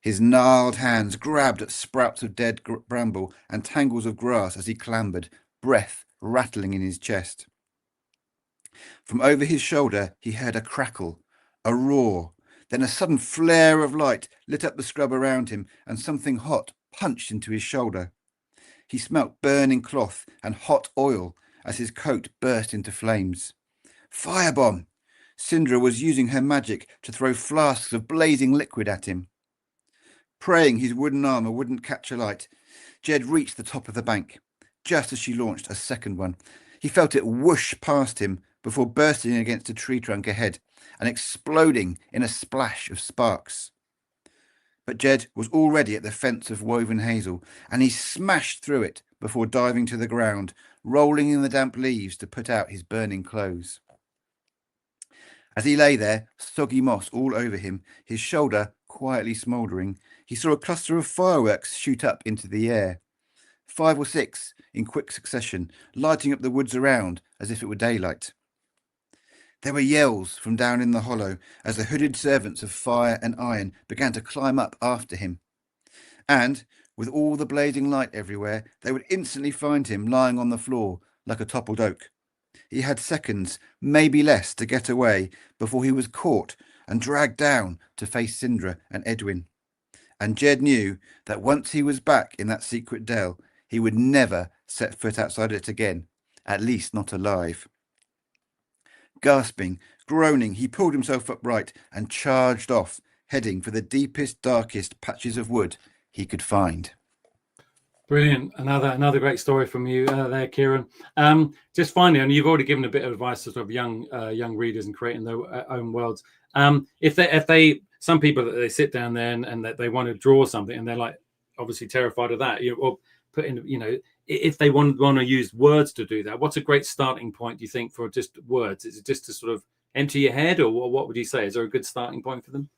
His gnarled hands grabbed at sprouts of dead bramble and tangles of grass as he clambered, breath rattling in his chest. From over his shoulder he heard a crackle, a roar, then a sudden flare of light lit up the scrub around him, and something hot punched into his shoulder. He smelt burning cloth and hot oil as his coat burst into flames. Firebomb! Syndra was using her magic to throw flasks of blazing liquid at him. Praying his wooden armour wouldn't catch alight, Jed reached the top of the bank. Just as she launched a second one, he felt it whoosh past him before bursting against a tree trunk ahead and exploding in a splash of sparks. But Jed was already at the fence of woven hazel, and he smashed through it before diving to the ground, rolling in the damp leaves to put out his burning clothes. As he lay there, soggy moss all over him, his shoulder quietly smouldering, he saw a cluster of fireworks shoot up into the air. 5 or 6 in quick succession, lighting up the woods around as if it were daylight. There were yells from down in the hollow as the hooded servants of fire and iron began to climb up after him. And, with all the blazing light everywhere, they would instantly find him lying on the floor like a toppled oak. He had seconds, maybe less, to get away before he was caught and dragged down to face Syndra and Edwin. And Jed knew that once he was back in that secret dell, he would never set foot outside it again, at least not alive. Gasping, groaning, he pulled himself upright and charged off, heading for the deepest, darkest patches of wood he could find. Brilliant. Another great story from you there, Kieran. Just finally, and you've already given a bit of advice to sort of young readers and creating their own worlds. If they some people that they sit down there and that they want to draw something and they're like obviously terrified of that, or put in, if they want to use words to do that, what's a great starting point, do you think, for just words? Is it just to sort of empty your head, or what would you say? Is there a good starting point for them?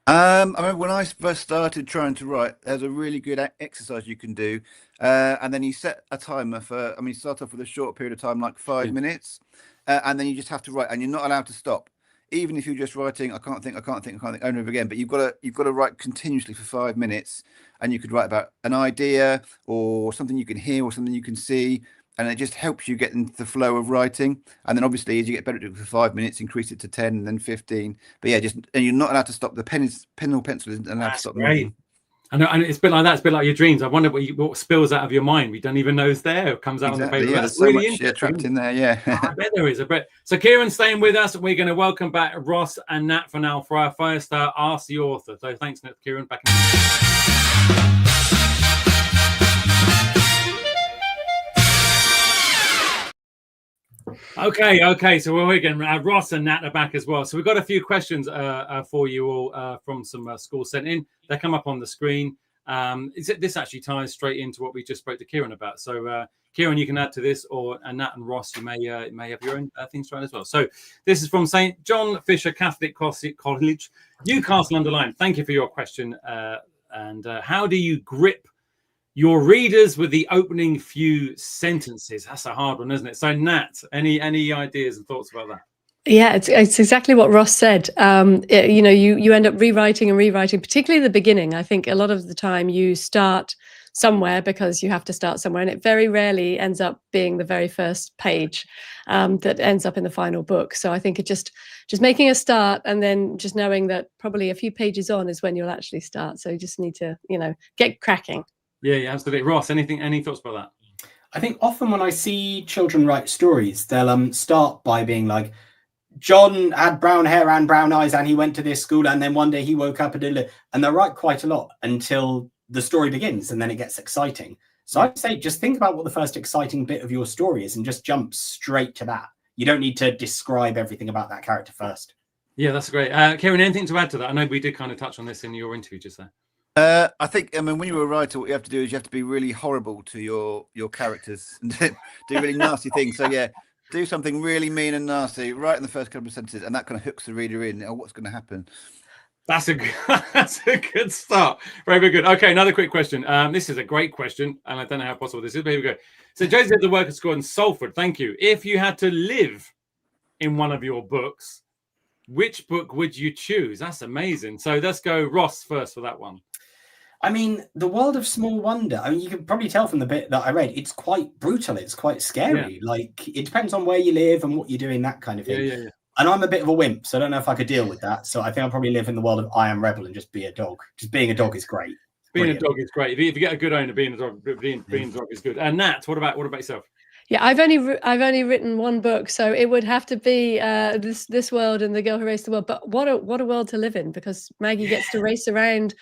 I remember when I first started trying to write, there's a really good exercise you can do. And then you set a timer for, you start off with a short period of time, like 5 minutes. And then you just have to write, and you're not allowed to stop. Even if you're just writing, I can't think, over and over again. But you've got to write continuously for 5 minutes. And you could write about an idea or something you can hear or something you can see. And it just helps you get into the flow of writing. And then obviously, as you get better at it for 5 minutes, increase it to 10 and then 15. But yeah, and you're not allowed to stop. The pen or pencil isn't allowed to stop. Great. I know, and it's a bit like that. It's a bit like your dreams. I wonder what spills out of your mind. We don't even know it's there. It comes out on the paper. Yeah, That's so really much trapped in there. Yeah, I bet there is. So Kieran's staying with us. We're going to welcome back Ross and Nat for now for our first Ask the Author. So thanks, Kieran. Back in Okay. So we're again. Ross and Nat are back as well. So we've got a few questions for you all from some schools sent in. They come up on the screen. This actually ties straight into what we just spoke to Kieran about. So Kieran, you can add to this, or Nat and Ross, you may have your own things to add as well. So this is from St. John Fisher Catholic College, Newcastle under Lyme. Thank you for your question. And how do you grip your readers with the opening few sentences? That's a hard one, isn't it? So Nat, any ideas and thoughts about that? Yeah, it's exactly what Ross said. You end up rewriting, particularly the beginning. I think a lot of the time you start somewhere because you have to start somewhere, and it very rarely ends up being the very first page that ends up in the final book. So I think it just making a start, and then just knowing that probably a few pages on is when you'll actually start. So you just need to, get cracking. Yeah, absolutely. Ross, any thoughts about that? I think often when I see children write stories, they'll start by being like, John had brown hair and brown eyes and he went to this school, and then one day he woke up and they'll write quite a lot until the story begins, and then it gets exciting. So I'd say just think about what the first exciting bit of your story is and just jump straight to that. You don't need to describe everything about that character first. Yeah, that's great. Kieran, anything to add to that? I know we did kind of touch on this in your interview just there. I think, when you're a writer, what you have to do is you have to be really horrible to your characters and do really nasty things. So yeah, do something really mean and nasty right in the first couple of sentences, and that kind of hooks the reader in. Oh, what's going to happen? That's a good start. Very, very good. Okay, another quick question. This is a great question, and I don't know how possible this is, but here we go. So Josie at the Workers' School in Salford. Thank you. If you had to live in one of your books, which book would you choose? That's amazing. So let's go Ross first for that one. I mean, the world of Small Wonder, you can probably tell from the bit that I read, it's quite brutal. It's quite scary. Yeah. Like, it depends on where you live and what you're doing, that kind of thing. Yeah. And I'm a bit of a wimp, so I don't know if I could deal with that. So I think I'll probably live in the world of I Am Rebel and just be a dog. Just being a dog is great. Being a dog is great. If you get a good owner, being a dog is good. And Nat, what about yourself? Yeah, I've only written one book, so it would have to be this world and The Girl Who Raced the World. But what a world to live in, because Maggie gets to race around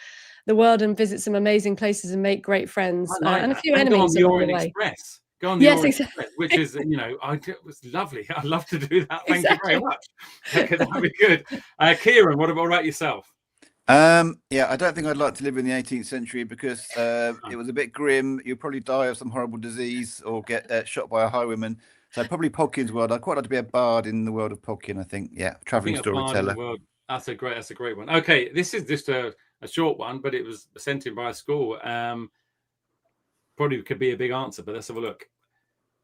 the world and visit some amazing places and make great friends and a few enemies along the way. Go on the Orient Express, which is, it was lovely. I'd love to do that. Thank you very much. That'd be good. Kieran, what about yourself? Yeah, I don't think I'd like to live in the 18th century because it was a bit grim. You'd probably die of some horrible disease or get shot by a highwayman. So probably Podkin's world. I'd quite like to be a bard in the world of Podkin, I think. Yeah, traveling storyteller. That's a great one. Okay, this is just a short one, but it was sent in by a school. Probably could be a big answer, but let's have a look.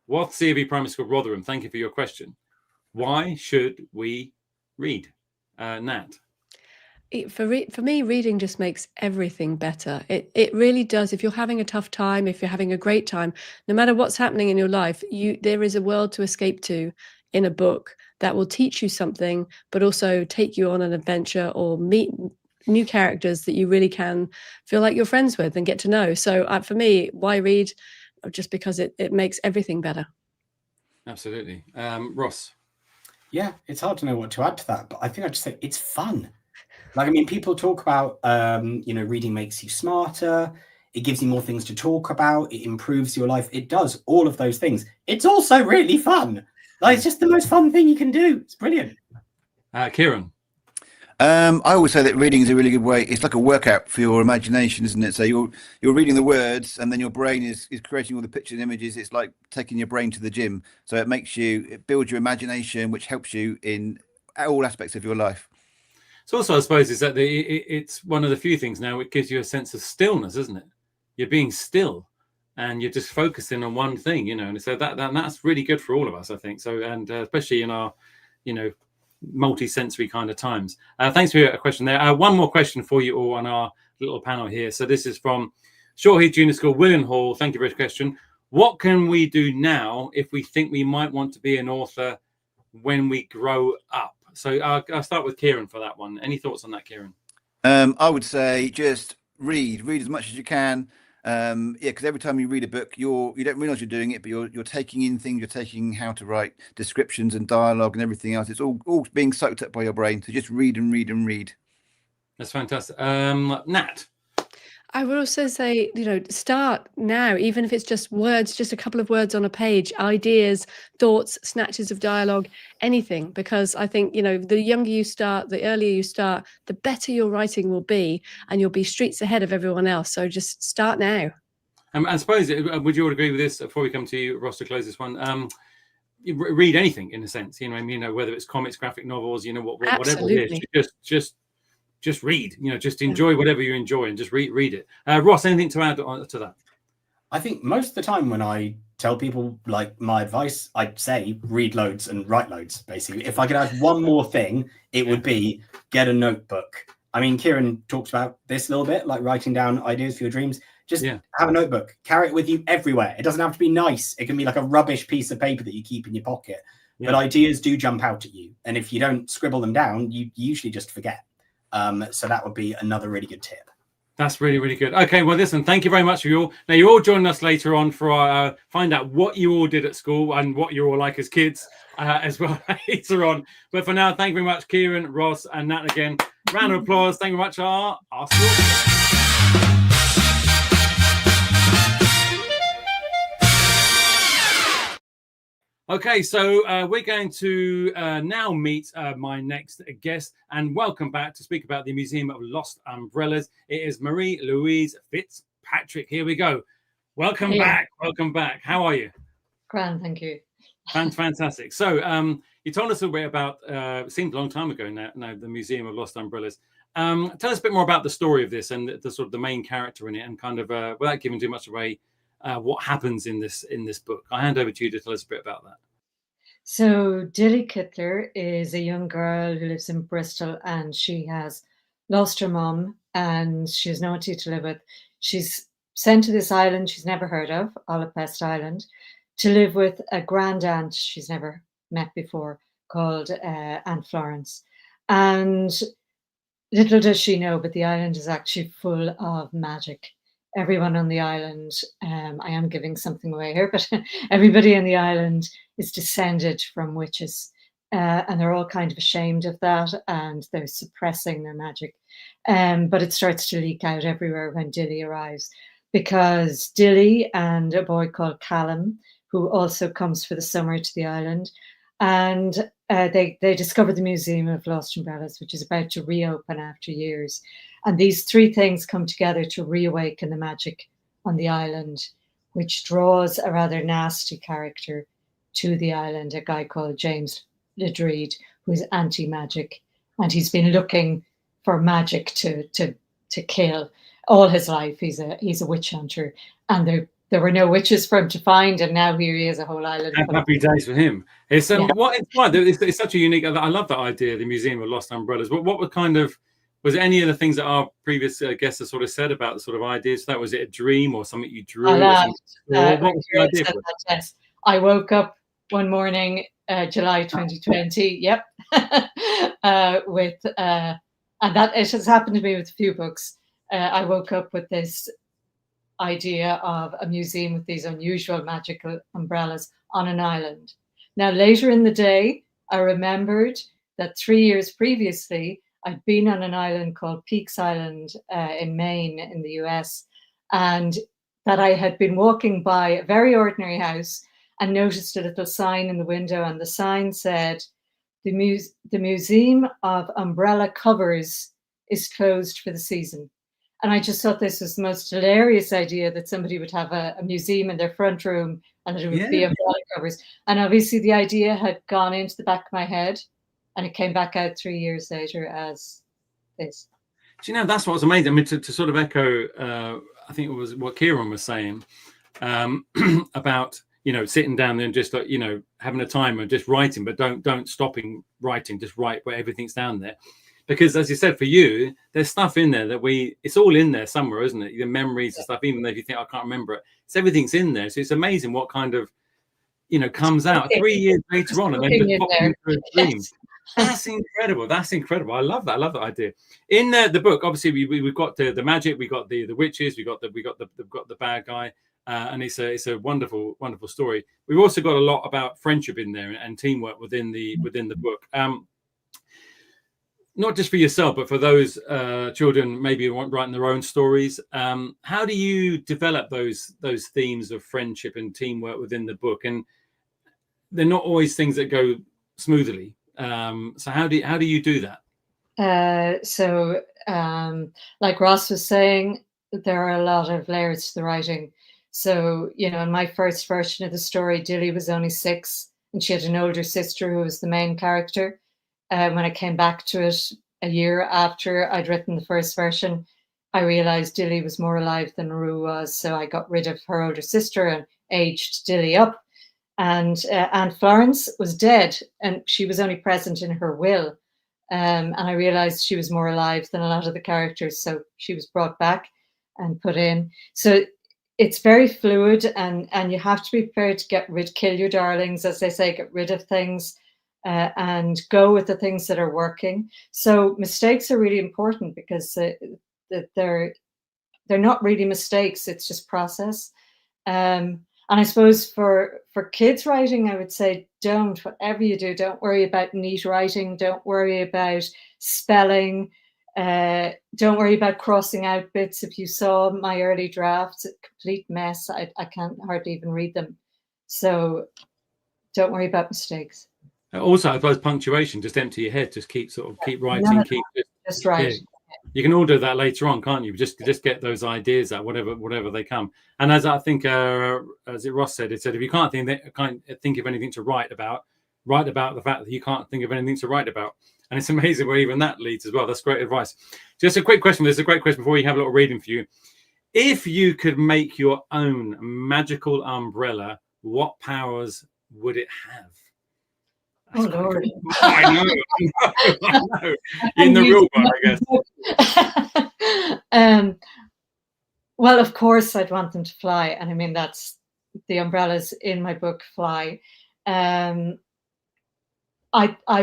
What CAV Primary School, Rotherham? Thank you for your question. Why should we read? Nat? For me, reading just makes everything better. It really does. If you're having a tough time, if you're having a great time, no matter what's happening in your life, there is a world to escape to in a book that will teach you something, but also take you on an adventure or meet new characters that you really can feel like you're friends with and get to know. So for me, why read? Just because it makes everything better. Absolutely. Ross? Yeah, it's hard to know what to add to that, but I think I'd just say it's fun. People talk about, reading makes you smarter. It gives you more things to talk about. It improves your life. It does all of those things. It's also really fun. It's just the most fun thing you can do. It's brilliant. Kieran? I always say that reading is a really good way. It's like a workout for your imagination, isn't it? So you're reading the words, and then your brain is creating all the pictures and images. It's like taking your brain to the gym. So it builds your imagination, which helps you in all aspects of your life. So also, I suppose, is that it's one of the few things now it gives you a sense of stillness, isn't it? You're being still, and you're just focusing on one thing, you know. And so that's really good for all of us, I think. So, and especially in our, you know, multi-sensory kind of times. Thanks for your question there. One more question for you all on our little panel here. So this is from Shortheath Junior School, William Hall. Thank you for your question. What can we do now if we think we might want to be an author when we grow up? So I'll start with Kieran for that one. Any thoughts on that, Kieran? I would say just read as much as you can. Yeah, because every time you read a book, you don't realize you're doing it, but you're taking in things. You're taking how to write descriptions and dialogue and everything else. It's all being soaked up by your brain. So just read and read and read. That's fantastic. Nat. I would also say, you know, start now, even if it's just words, just a couple of words on a page, ideas, thoughts, snatches of dialogue, anything. Because I think, you know, the younger you start, the earlier you start, the better your writing will be, and you'll be streets ahead of everyone else. So just start now. I suppose, would you all agree with this before we come to you, Ross, to close this one? You read anything in a sense, you know, I mean, you know, whether it's comics, graphic novels, you know, whatever it is, just read, you know, just enjoy whatever you enjoy and just read it. Ross, anything to add to that? I think most of the time when I tell people like my advice, I'd say read loads and write loads, basically. If I could add one more thing, it would be get a notebook. I mean, Kieran talks about this a little bit, like writing down ideas for your dreams. Just have a notebook, carry it with you everywhere. It doesn't have to be nice. It can be like a rubbish piece of paper that you keep in your pocket. But ideas do jump out at you. And if you don't scribble them down, you usually just forget. So that would be another really good tip. That's really, really good. Okay, well, listen, thank you very much for you all. Now, you're all joining us later on for our find out what you all did at school and what you're all like as kids as well later on. But for now, thank you very much, Kieran, Ross, and Nat again. Round of applause. Thank you very much, our school. Okay, so we're going to now meet my next guest and welcome back to speak about the Museum of Lost Umbrellas. It is Mary-Louise Fitzpatrick. Here we go. Welcome back. Welcome back. How are you? Grand, thank you. Fantastic. So you told us a bit about, it seemed a long time ago now, the Museum of Lost Umbrellas. Tell us a bit more about the story of this and the sort of the main character in it, and kind of without giving too much away, what happens in this book. I hand over to you to tell us a bit about that. So Dilly Kittler is a young girl who lives in Bristol, and she has lost her mum and she has no one to live with. She's sent to this island she's never heard of, Alapest Island, to live with a grand aunt she's never met before called Aunt Florence. And little does she know, but the island is actually full of magic. Everyone on the island, I am giving something away here, but everybody on the island is descended from witches, and they're all kind of ashamed of that, and they're suppressing their magic. But it starts to leak out everywhere when Dilly arrives, because Dilly and a boy called Callum, who also comes for the summer to the island, and they discover the Museum of Lost Umbrellas, which is about to reopen after years. And these three things come together to reawaken the magic on the island, which draws a rather nasty character to the island, a guy called James Ledreed, who is anti-magic. And he's been looking for magic to kill all his life. He's a witch hunter. And there were no witches for him to find, and now here he is, a whole island. Happy days for him. It's it's such a unique. I love that idea, the Museum of Lost Umbrellas. What were kind of, was there any of the things that our previous guests have sort of said about the sort of ideas? That was it a dream or something you drew? What was the idea for it? Yes, I woke up one morning, July 2020. Yep, with and that it has happened to me with a few books. I woke up with this idea of a museum with these unusual magical umbrellas on an island. Now, later in the day, I remembered that 3 years previously, I'd been on an island called Peaks Island in Maine in the US, and that I had been walking by a very ordinary house and noticed a little sign in the window, and the sign said, the Museum of Umbrella Covers is closed for the season. And I just thought this was the most hilarious idea, that somebody would have a museum in their front room and it would be umbrella covers. And obviously the idea had gone into the back of my head and it came back out 3 years later as this. Do you know, that's what was amazing. I mean, to sort of echo, I think it was what Kieran was saying about, you know, sitting down there and just, you know, having a time and just writing, but don't stopping writing, just write where everything's down there. Because as you said, for you, there's stuff in there that it's all in there somewhere, isn't it? Your memories and stuff, even though if you think, I can't remember it, everything's in there. So it's amazing what kind of, you know, comes out 3 years later on and then just pops into a dream. That's incredible. That's incredible. I love that. I love that idea. In the book, obviously, we've got the magic, we got the witches, we got the bad guy, and it's a wonderful, wonderful story. We've also got a lot about friendship in there and teamwork within the book. Not just for yourself, but for those children maybe writing their own stories. How do you develop those themes of friendship and teamwork within the book? And they're not always things that go smoothly. So how do you do that? Like Ross was saying, there are a lot of layers to the writing. So, you know, in my first version of the story, Dilly was only 6 and she had an older sister who was the main character. When I came back to it a year after I'd written the first version, I realized Dilly was more alive than Rue was. So I got rid of her older sister and aged Dilly up. And Aunt Florence was dead and she was only present in her will. And I realized she was more alive than a lot of the characters. So she was brought back and put in. So it's very fluid and you have to be prepared to kill your darlings, as they say, get rid of things and go with the things that are working. So mistakes are really important because they're not really mistakes. It's just process. And I suppose for kids writing, I would say, whatever you do, don't worry about neat writing. Don't worry about spelling. Don't worry about crossing out bits. If you saw my early drafts, a complete mess. I can't hardly even read them. So don't worry about mistakes. Also, I suppose punctuation, just empty your head, just keep writing, just right. Yeah. You can all do that later on, can't you? Just get those ideas out, whatever they come. And as I think, as Ross said, it said if you can't think of anything to write about the fact that you can't think of anything to write about. And it's amazing where even that leads as well. That's great advice. Just a quick question. There's a great question before you have a little reading for you. If you could make your own magical umbrella, what powers would it have? Oh, Lord. I know. In the real world, I guess. Well, of course, I'd want them to fly. And I mean, that's the umbrellas in my book fly. I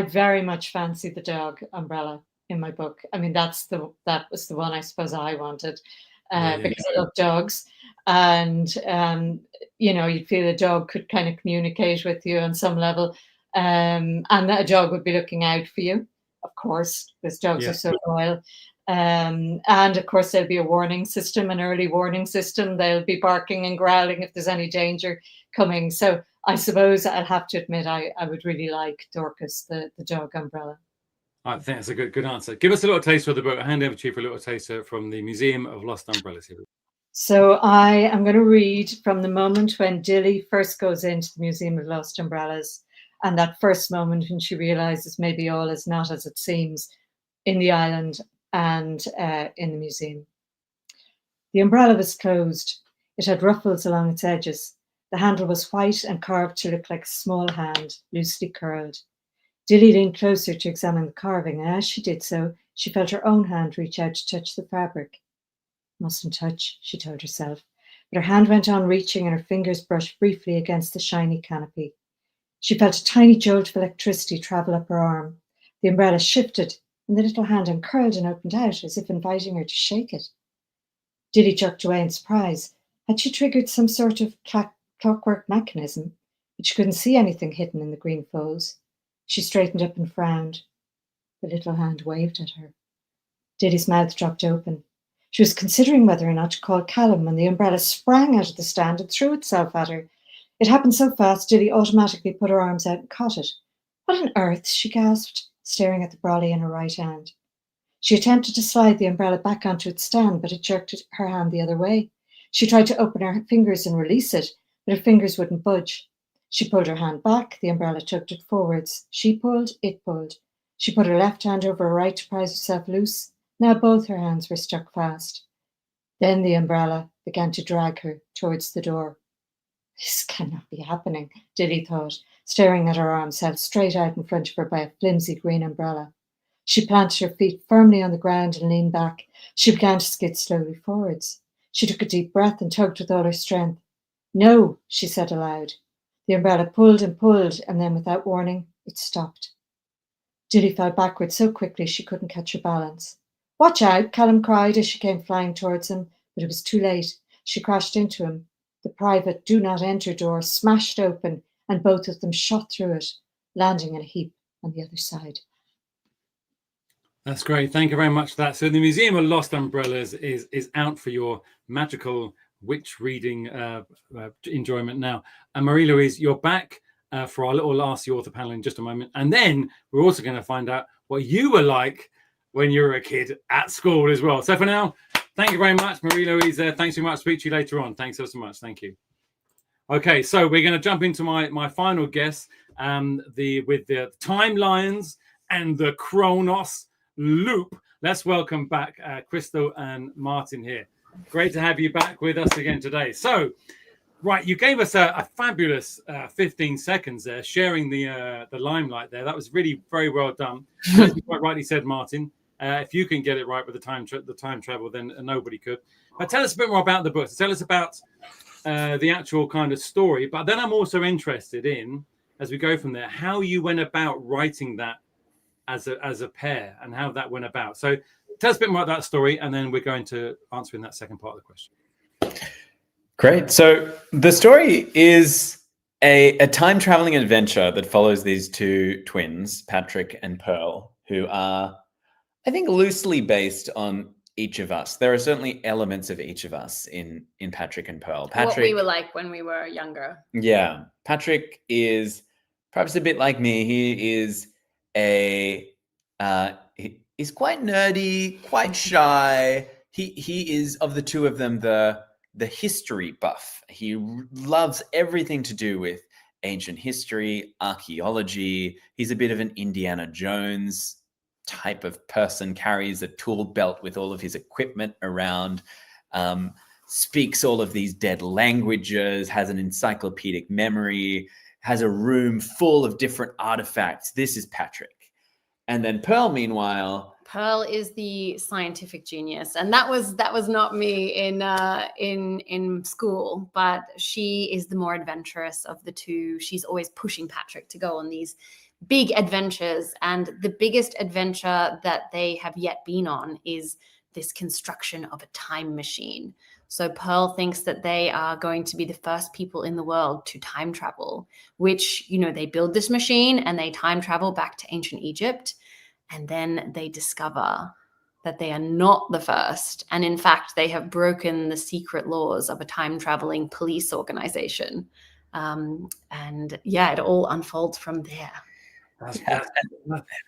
very much fancy the dog umbrella in my book. I mean, that was the one I suppose I wanted because I love dogs. And, you know, you'd feel a dog could kind of communicate with you on some level. And that a dog would be looking out for you, of course, because dogs are so loyal. And of course, there'll be a warning system, an early warning system. They'll be barking and growling if there's any danger coming. So I suppose I'll have to admit I would really like Dorcas, the dog umbrella. I think that's a good answer. Give us a little taste of the book. I'll hand over to you for a little taster from the Museum of Lost Umbrellas here. So I am going to read from the moment when Dilly first goes into the Museum of Lost Umbrellas. And that first moment when she realizes maybe all is not as it seems in the island and in the museum. The umbrella was closed. It had ruffles along its edges. The handle was white and carved to look like a small hand, loosely curled. Dilly leaned closer to examine the carving, and as she did so, she felt her own hand reach out to touch the fabric. Mustn't touch, she told herself, but her hand went on reaching and her fingers brushed briefly against the shiny canopy. She felt a tiny jolt of electricity travel up her arm. The umbrella shifted, and the little hand uncurled and opened out, as if inviting her to shake it. Dilly jerked away in surprise. Had she triggered some sort of clockwork mechanism? But she couldn't see anything hidden in the green folds. She straightened up and frowned. The little hand waved at her. Dilly's mouth dropped open. She was considering whether or not to call Callum when the umbrella sprang out of the stand and threw itself at her. It happened so fast, Dilly automatically put her arms out and caught it. What on earth? She gasped, staring at the brolly in her right hand. She attempted to slide the umbrella back onto its stand, but it jerked her hand the other way. She tried to open her fingers and release it, but her fingers wouldn't budge. She pulled her hand back, the umbrella tugged it forwards. She pulled, it pulled. She put her left hand over her right to prise herself loose. Now both her hands were stuck fast. Then the umbrella began to drag her towards the door. This cannot be happening, Dilly thought, staring at her arms held straight out in front of her by a flimsy green umbrella. She planted her feet firmly on the ground and leaned back. She began to skid slowly forwards. She took a deep breath and tugged with all her strength. No, she said aloud. The umbrella pulled, and then without warning, it stopped. Dilly fell backwards so quickly she couldn't catch her balance. Watch out, Callum cried as she came flying towards him, but it was too late. She crashed into him. The private do not enter door smashed open, and both of them shot through it, landing in a heap on the other side. That's great. Thank you very much for that. So the Museum of Lost Umbrellas is out for your magical witch reading enjoyment now. And Mary-Louise, you're back for our little Ask the Author panel in just a moment. And then we're also going to find out what you were like when you were a kid at school as well. So for now, thank you very much, Mary-Louise. Thanks so much. Speak to you later on. Thanks so much. Thank you. Okay, so we're going to jump into my final guest, with the timelines and the Chronos loop. Let's welcome back Krystal and Martin here. Great to have you back with us again today. So, right, you gave us a fabulous 15 seconds there, sharing the limelight there. That was really very well done. As you quite rightly said, Martin, if you can get it right with the time travel, then nobody could. But tell us a bit more about the book. Tell us about the actual kind of story. But then I'm also interested in, as we go from there, how you went about writing that as a pair and how that went about. So tell us a bit more about that story, and then we're going to answer in that second part of the question. Great. So the story is a time traveling adventure that follows these two twins, Patrick and Pearl, who are, I think, loosely based on each of us. There are certainly elements of each of us in Patrick and Pearl. Patrick, what we were like when we were younger. Yeah. Patrick is perhaps a bit like me. He is he's quite nerdy, quite shy. He is, of the two of them, the history buff. He loves everything to do with ancient history, archaeology. He's a bit of an Indiana Jones type of person, carries a tool belt with all of his equipment around, speaks all of these dead languages, has an encyclopedic memory, has a room full of different artifacts. This is Patrick. And then Pearl, meanwhile, Pearl is the scientific genius, and that was not me in school. But she is the more adventurous of the two. She's always pushing Patrick to go on these big adventures, and the biggest adventure that they have yet been on is this construction of a time machine. So Pearl thinks that they are going to be the first people in the world to time travel, which, they build this machine and they time travel back to ancient Egypt. And then they discover that they are not the first. And in fact, they have broken the secret laws of a time traveling police organization. It all unfolds from there.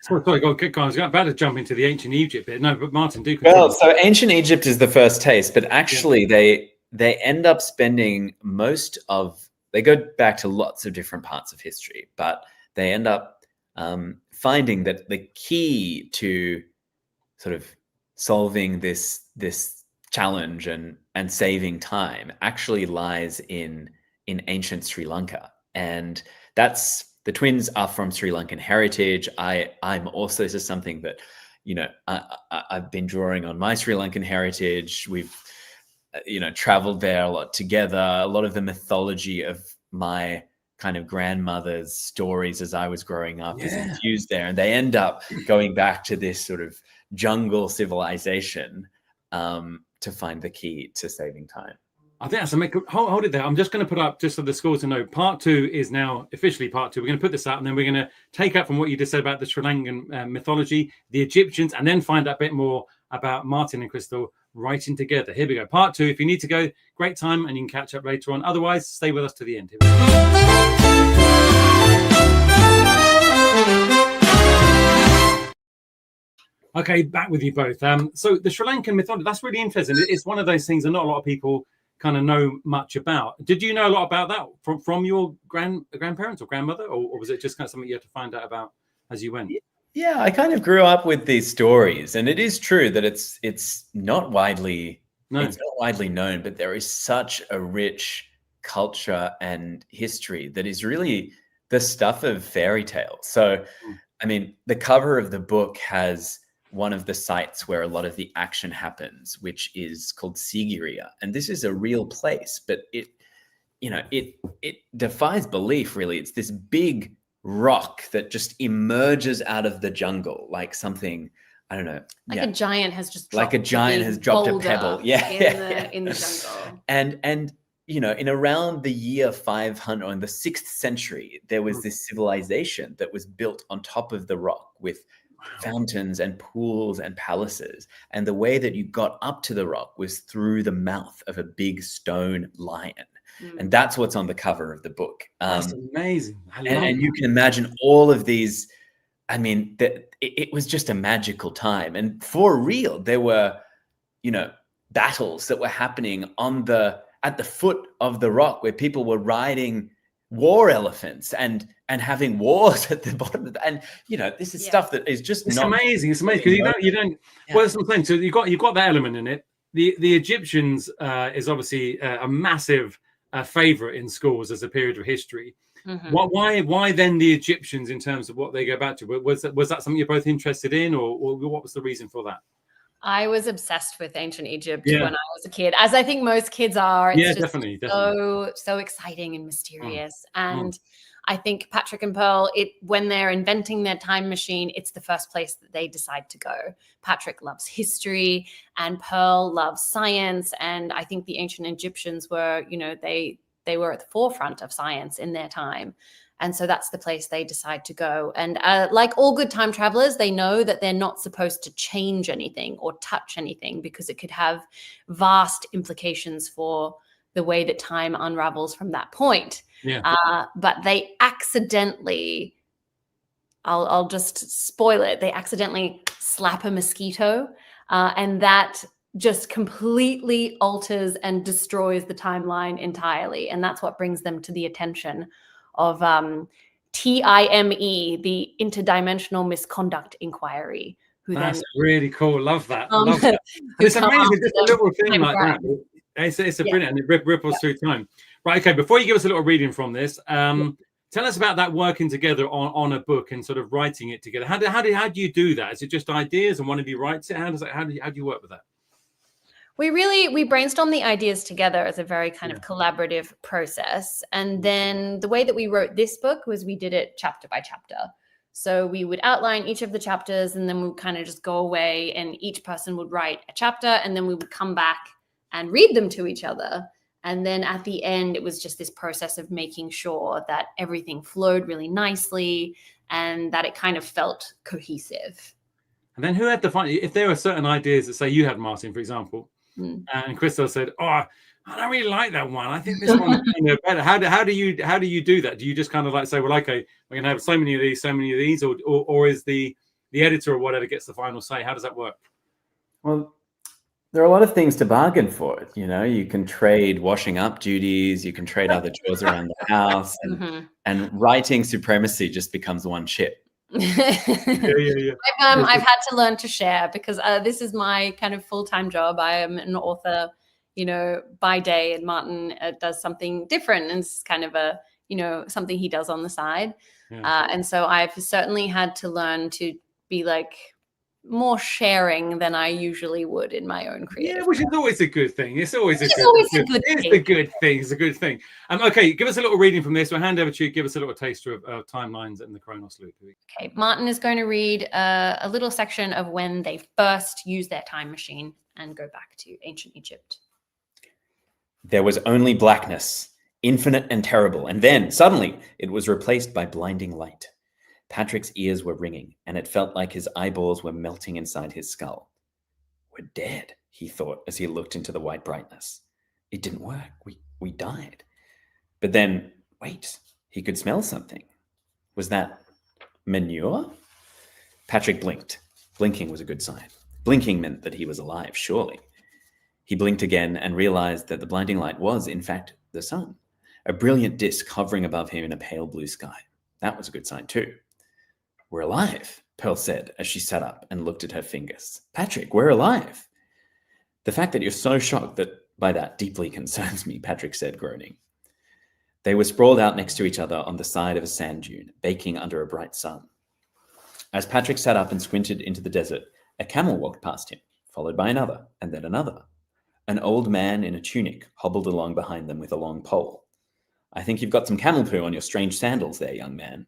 Sorry, go on, kick on. I was about to jump into the ancient Egypt bit. No, but Martin, do continue. Well, so ancient Egypt is the first taste, but actually they end up spending they go back to lots of different parts of history, but they end up finding that the key to sort of solving this challenge and saving time actually lies in ancient Sri Lanka. And the twins are from Sri Lankan heritage. I'm also just something that, I've been drawing on my Sri Lankan heritage. We've, traveled there a lot together. A lot of the mythology of my kind of grandmother's stories as I was growing up is infused there. And they end up going back to this sort of jungle civilization to find the key to saving time. I think that's hold it there. I'm just going to put up, just so the school to know, part 2 is now officially part 2. We're going to put this out, and then we're going to take up from what you just said about the Sri Lankan mythology, the Egyptians, and then find out a bit more about Martin and Krystal writing together. Here we go. Part 2. If you need to go, great time, and you can catch up later on. Otherwise, stay with us to the end. Here we go. Okay, back with you both. So the Sri Lankan mythology, that's really interesting. It's one of those things that not a lot of people kind of know much about. Did you know a lot about that from your grandparents or grandmother, or was it just kind of something you had to find out about as you went? Yeah, I kind of grew up with these stories, and it is true that it's not widely known, but there is such a rich culture and history that is really the stuff of fairy tales. So, I mean, the cover of the book has one of the sites where a lot of the action happens, which is called Sigiriya, and this is a real place, but it defies belief. Really, it's this big rock that just emerges out of the jungle like something, I don't know, a giant has just dropped a pebble in the jungle. And in around the year 500, or in the 6th century, there was this civilization that was built on top of the rock with fountains and pools and palaces, and the way that you got up to the rock was through the mouth of a big stone lion. And that's what's on the cover of the book. That's amazing. And you can imagine all of these. I mean, it was just a magical time. And for real, there were, battles that were happening at the foot of the rock, where people were riding war elephants and having wars at the bottom of and this is stuff that is just amazing. It's amazing because you don't. Well, that's what I'm saying. So you've got that element in it. The Egyptians is obviously a massive favorite in schools as a period of history. Why then the Egyptians in terms of what they go back to? Was that something you're both interested in, or what was the reason for that? I was obsessed with ancient Egypt when I was a kid, as I think most kids are. It's just definitely. So exciting and mysterious. And I think Patrick and Pearl, when they're inventing their time machine, it's the first place that they decide to go. Patrick loves history and Pearl loves science. And I think the ancient Egyptians were, they were at the forefront of science in their time. And so that's the place they decide to go. And like all good time travelers, they know that they're not supposed to change anything or touch anything because it could have vast implications for the way that time unravels from that point. But they accidentally, I'll just spoil it, they accidentally slap a mosquito and that just completely alters and destroys the timeline entirely. And that's what brings them to the attention of TIME, the Interdimensional Misconduct Inquiry. That's really cool. Love that. Love that. It's amazing. Just a little thing like that. It's a brilliant, and it ripples through time. Right. Okay. Before you give us a little reading from this, tell us about that working together on a book and sort of writing it together. How do you do that? Is it just ideas and one of you writes it? How do you work with that? We brainstorm the ideas together as a very kind of collaborative process. And then the way that we wrote this book was we did it chapter by chapter. So we would outline each of the chapters and then we would kind of just go away and each person would write a chapter and then we would come back and read them to each other. And then at the end, it was just this process of making sure that everything flowed really nicely and that it kind of felt cohesive. And then who had the fun? If there were certain ideas that say you had, Martin, for example, and Krystal said, "Oh, I don't really like that one. I think this one's kind of better." How do you do that? Do you just kind of like say, "Well, okay, we're gonna have so many of these," or is the editor or whatever gets the final say? How does that work? Well, there are a lot of things to bargain for. You can trade washing up duties, you can trade other chores around the house, and writing supremacy just becomes one chip. I've had to learn to share because this is my kind of full-time job. I am an author, by day, and Martin does something different, and it's kind of a something he does on the side. And so I've certainly had to learn to be like more sharing than I usually would in my own creative. Yeah, which is always a good thing. It's always a good thing. It's a good thing. Okay, give us a little reading from this. We'll hand over to you. Give us a little taster of timelines and the Chronos loop. Okay, Martin is going to read a little section of when they first used their time machine and go back to ancient Egypt. There was only blackness, infinite and terrible, and then suddenly it was replaced by blinding light. Patrick's ears were ringing, and it felt like his eyeballs were melting inside his skull. "We're dead," he thought as he looked into the white brightness. It didn't work. We died. But then, wait, he could smell something. Was that manure? Patrick blinked. Blinking was a good sign. Blinking meant that he was alive, surely. He blinked again and realized that the blinding light was, in fact, the sun, a brilliant disk hovering above him in a pale blue sky. That was a good sign too. "We're alive," Pearl said as she sat up and looked at her fingers. Patrick, we're alive. The fact that you're so shocked by that deeply concerns me, Patrick said, groaning. They were sprawled out next to each other on the side of a sand dune, baking under a bright sun. As Patrick sat up and squinted into the desert, a camel walked past him, followed by another, and then another. An old man in a tunic hobbled along behind them with a long pole. I think you've got some camel poo on your strange sandals there, young man.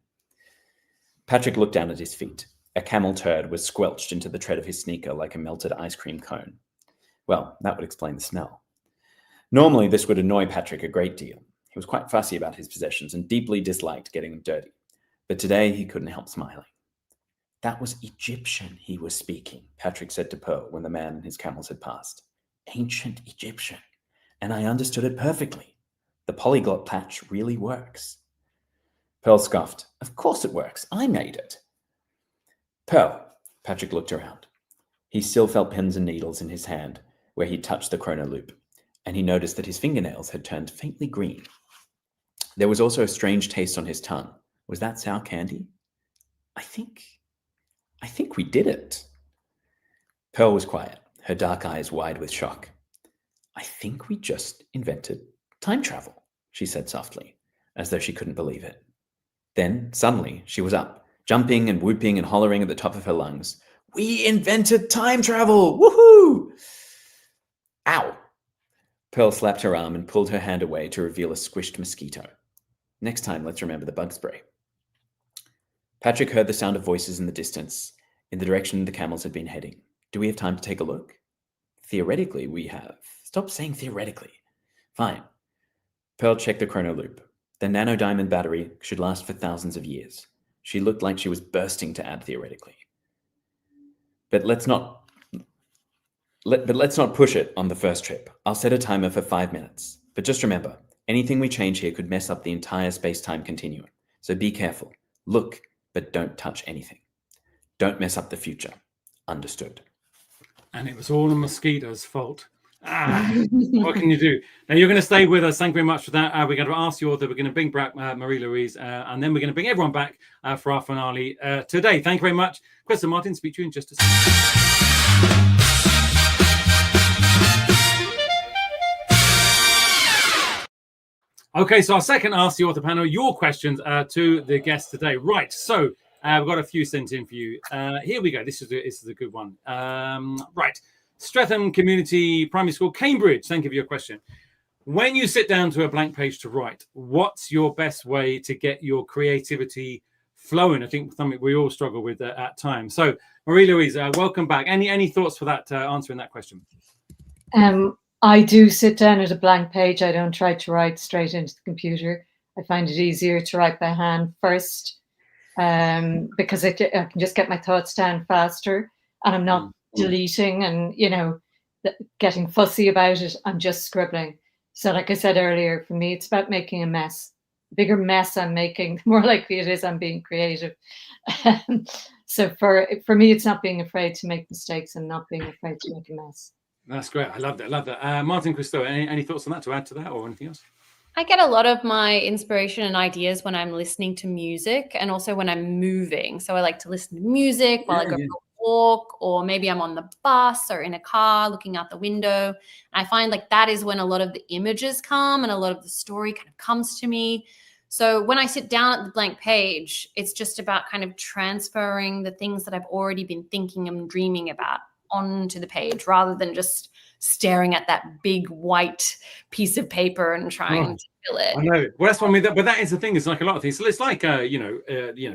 Patrick looked down at his feet. A camel turd was squelched into the tread of his sneaker like a melted ice cream cone. Well, that would explain the smell. Normally, this would annoy Patrick a great deal. He was quite fussy about his possessions and deeply disliked getting them dirty. But today, he couldn't help smiling. That was Egyptian he was speaking, Patrick said to Pearl when the man and his camels had passed. Ancient Egyptian. And I understood it perfectly. The polyglot patch really works. Pearl scoffed. Of course it works. I made it. Pearl, Patrick looked around. He still felt pins and needles in his hand where he touched the chrono loop, and he noticed that his fingernails had turned faintly green. There was also a strange taste on his tongue. Was that sour candy? I think we did it. Pearl was quiet, her dark eyes wide with shock. I think we just invented time travel, she said softly, as though she couldn't believe it. Then, suddenly, she was up, jumping and whooping and hollering at the top of her lungs. We invented time travel! Woohoo! Ow! Pearl slapped her arm and pulled her hand away to reveal a squished mosquito. Next time, let's remember the bug spray. Patrick heard the sound of voices in the distance, in the direction the camels had been heading. Do we have time to take a look? Theoretically, we have. Stop saying theoretically. Fine. Pearl checked the chrono loop. The nanodiamond battery should last for thousands of years. She looked like she was bursting to add theoretically. But let's not push it on the first trip. I'll set a timer for 5 minutes. But just remember, anything we change here could mess up the entire space-time continuum. So be careful. Look, but don't touch anything. Don't mess up the future. Understood. And it was all the mosquito's fault. What can you do? Now, you're going to stay with us. Thank you very much for that. We're going to ask the author. We're going to bring back Mary-Louise, and then we're going to bring everyone back for our finale today. Thank you very much. Krystal, Martin, speak to you in just a second. Okay, so our second Ask the Author panel, your questions to the guest today. Right, so we've got a few sent in for you. Here we go. This is a good one. Right. Streatham Community Primary School, Cambridge. Thank you for your question. When you sit down to a blank page to write, what's your best way to get your creativity flowing? I think something we all struggle with at times. So, Mary-Louise, welcome back. Any thoughts for that answering that question? I do sit down at a blank page. I don't try to write straight into the computer. I find it easier to write by hand first because I can just get my thoughts down faster, and I'm not deleting and, getting fussy about it. I'm just scribbling. So like I said earlier, for me, it's about making a mess. The bigger mess I'm making, the more likely it is I'm being creative. So for me, it's not being afraid to make mistakes and not being afraid to make a mess. That's great. I love that. Martin, Krystal, any thoughts on that to add to that or anything else? I get a lot of my inspiration and ideas when I'm listening to music and also when I'm moving. So I like to listen to music while I go for a walk, or maybe I'm on the bus or in a car looking out the window. I find like that is when a lot of the images come and a lot of the story kind of comes to me. So when I sit down at the blank page, it's just about kind of transferring the things that I've already been thinking and dreaming about onto the page rather than just staring at that big white piece of paper and trying to fill it. I know. Well, that's what I mean. But that is the thing. It's like a lot of things. So it's like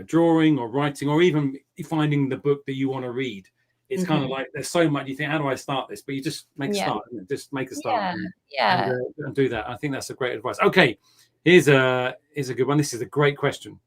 drawing or writing or even finding the book that you want to read. It's kind of like there's so much. You think, how do I start this? But you just make a start. Just make a start. And do that. I think that's a great advice. Okay, here's a good one. This is a great question.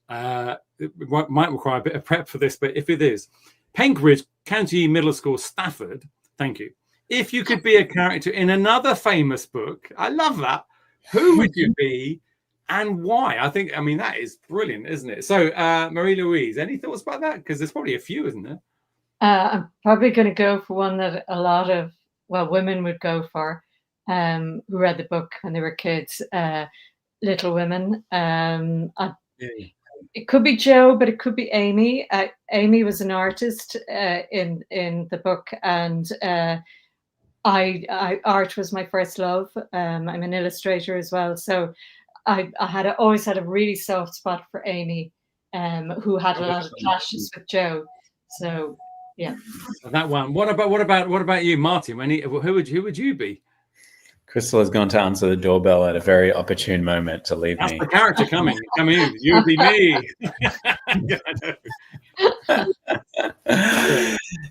It might require a bit of prep for this, but if it is, Penkridge County Middle School, Stafford. Thank you. If you could be a character in another famous book, I love that. Who would you be and why? I mean, that is brilliant, isn't it? So, Mary-Louise, any thoughts about that? Because there's probably a few, isn't there? I'm probably going to go for one that a lot of, women would go for who read the book when they were kids, Little Women. It could be Joe, but it could be Amy. Amy was an artist in the book, and art was my first love. I'm an illustrator as well, so I always had a really soft spot for Amy, who had a lot of clashes with Joe. So yeah, that one. What about you, Martin? Who would you be? Krystal has gone to answer the doorbell at a very opportune moment to leave That's me. the character coming. Come in. You would be me.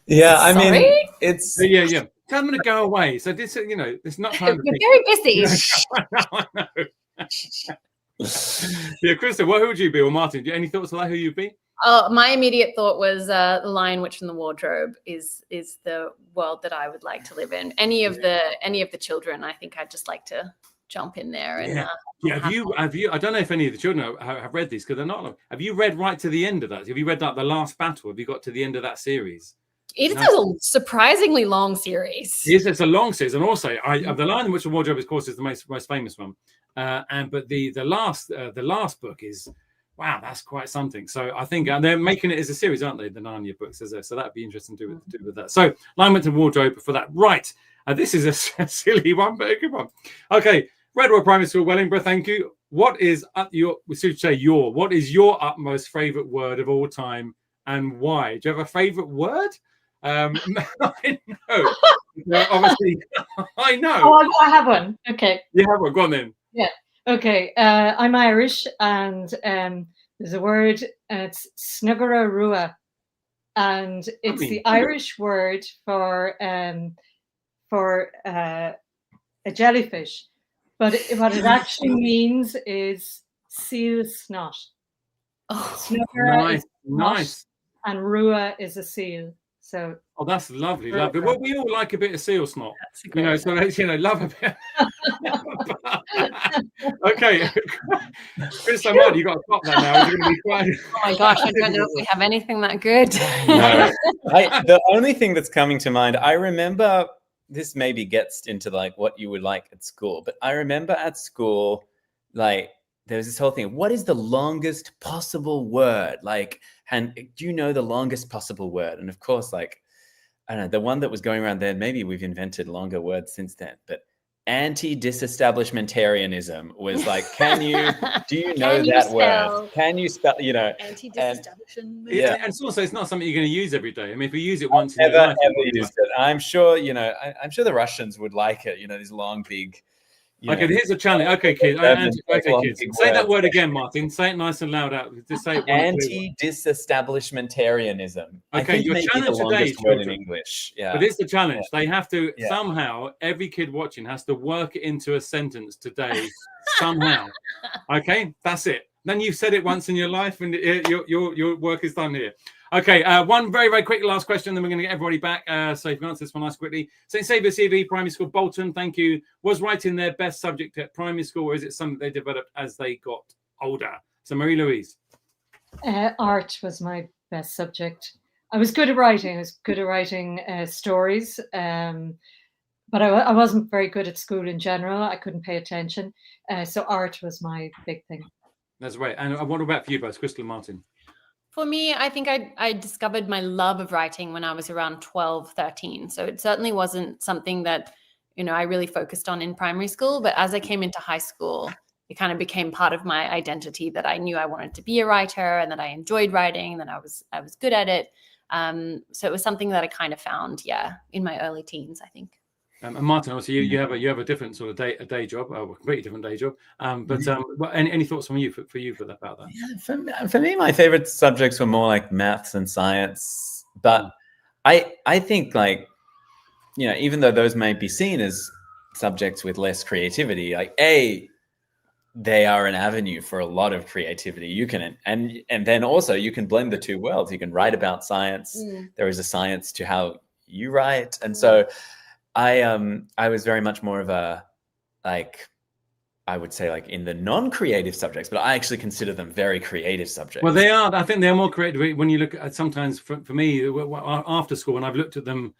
Yeah, I mean, Sorry? it's yeah. Tell them to go away. So this, it's not time to You're be. very busy. I know. Yeah, Krystal, who would you be? Or Martin, do you any thoughts on who you'd be? My immediate thought was The Lion, Witch, and the Wardrobe is the world that I would like to live in. Any of the children, I think I'd just like to jump in there and. Have you? I don't know if any of the children have read these because they're not. Have you read right to the end of that? Have you read like the last battle? Have you got to the end of that series? It is a surprisingly long series. Yes, it's a long series, and also The Lion, Witch, and Wardrobe, of course, is the most famous one. But the last book is. Wow, that's quite something. So I think they're making it as a series, aren't they? The Narnia books, so that'd be interesting to do with that. So Lion, and Wardrobe for that. Right, this is a silly one, but a good one. Okay, Redwood Primary School, Wellingborough. Thank you. What is what is your utmost favourite word of all time, and why? Do you have a favourite word? I know. Obviously, I know. Oh, I have one. Okay. You have one. Go on then. Yeah. Okay, I'm Irish, and there's a word, and it's Seneviratne, and it's the Irish word for a jellyfish, but what it actually means is seal snot. Oh, Nice. And Rua is a seal. So. Oh, that's lovely. Well, we all like a bit of seal snot, so love a bit. Okay, Krystal, Martin, you got to stop that now. It's going to be quite. Oh my gosh, I don't know if we have anything that good. No. The only thing that's coming to mind, I remember, this maybe gets into like what you would like at school, but I remember at school, like, there was this whole thing. What is the longest possible word? Like, and do you know the longest possible word? And of course, like, I don't know, the one that was going around then, maybe we've invented longer words since then, but anti-disestablishmentarianism was like, do you know that word? Can you spell, Anti-disestablishment. Yeah, and it's also, it's not something you're going to use every day. I mean, if you use it once in I've your life. never used it. I'm sure, I'm sure the Russians would like it, these long, big. Okay, here's a challenge. Okay, kids. Say that word again, Martin. Say it nice and loud out. Just say it. Anti-disestablishmentarianism. Okay, your challenge today is word in English. Yeah, but it's the challenge. They have to somehow. Every kid watching has to work it into a sentence today somehow. Okay, that's it. Then you've said it once in your life, and your work is done here. Okay, one very, very quick last question, then we're going to get everybody back. So if you can answer this one nice quickly. St. Saviour's CV, Primary School, Bolton, thank you. Was writing their best subject at primary school, or is it something they developed as they got older? So Mary-Louise. Art was my best subject. I was good at writing. I was good at writing stories, but I wasn't very good at school in general. I couldn't pay attention. So art was my big thing. That's right. And what about for you both, Krystal and Martin? For me, I think I discovered my love of writing when I was around 12, 13. So it certainly wasn't something that, I really focused on in primary school. But as I came into high school, it kind of became part of my identity that I knew I wanted to be a writer and that I enjoyed writing, and that I was good at it. So it was something that I kind of found, in my early teens, I think. And Martin, obviously, you have a different sort of day job, a completely different day job. But any thoughts from you for that about that? Yeah, for me, my favorite subjects were more like maths and science. But I think, like, even though those may be seen as subjects with less creativity, like they are an avenue for a lot of creativity. You can and then also you can blend the two worlds. You can write about science. There is a science to how you write, and so. I was very much more of a, like, I would say, like, in the non-creative subjects, but I actually consider them very creative subjects. Well, they are. I think they're more creative. When you look at sometimes for me after school, when I've looked at them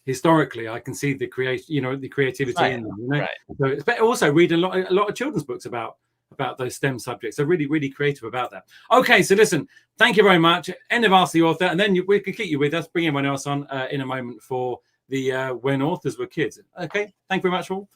historically, I can see the creativity in them. Right. So, but also read a lot of children's books about about those STEM subjects. They're really, really creative about that. Okay, so listen, thank you very much. End of Ask the Author, and then we can keep you with us, bring everyone else on in a moment for the When Authors Were Kids. Okay, thank you very much all.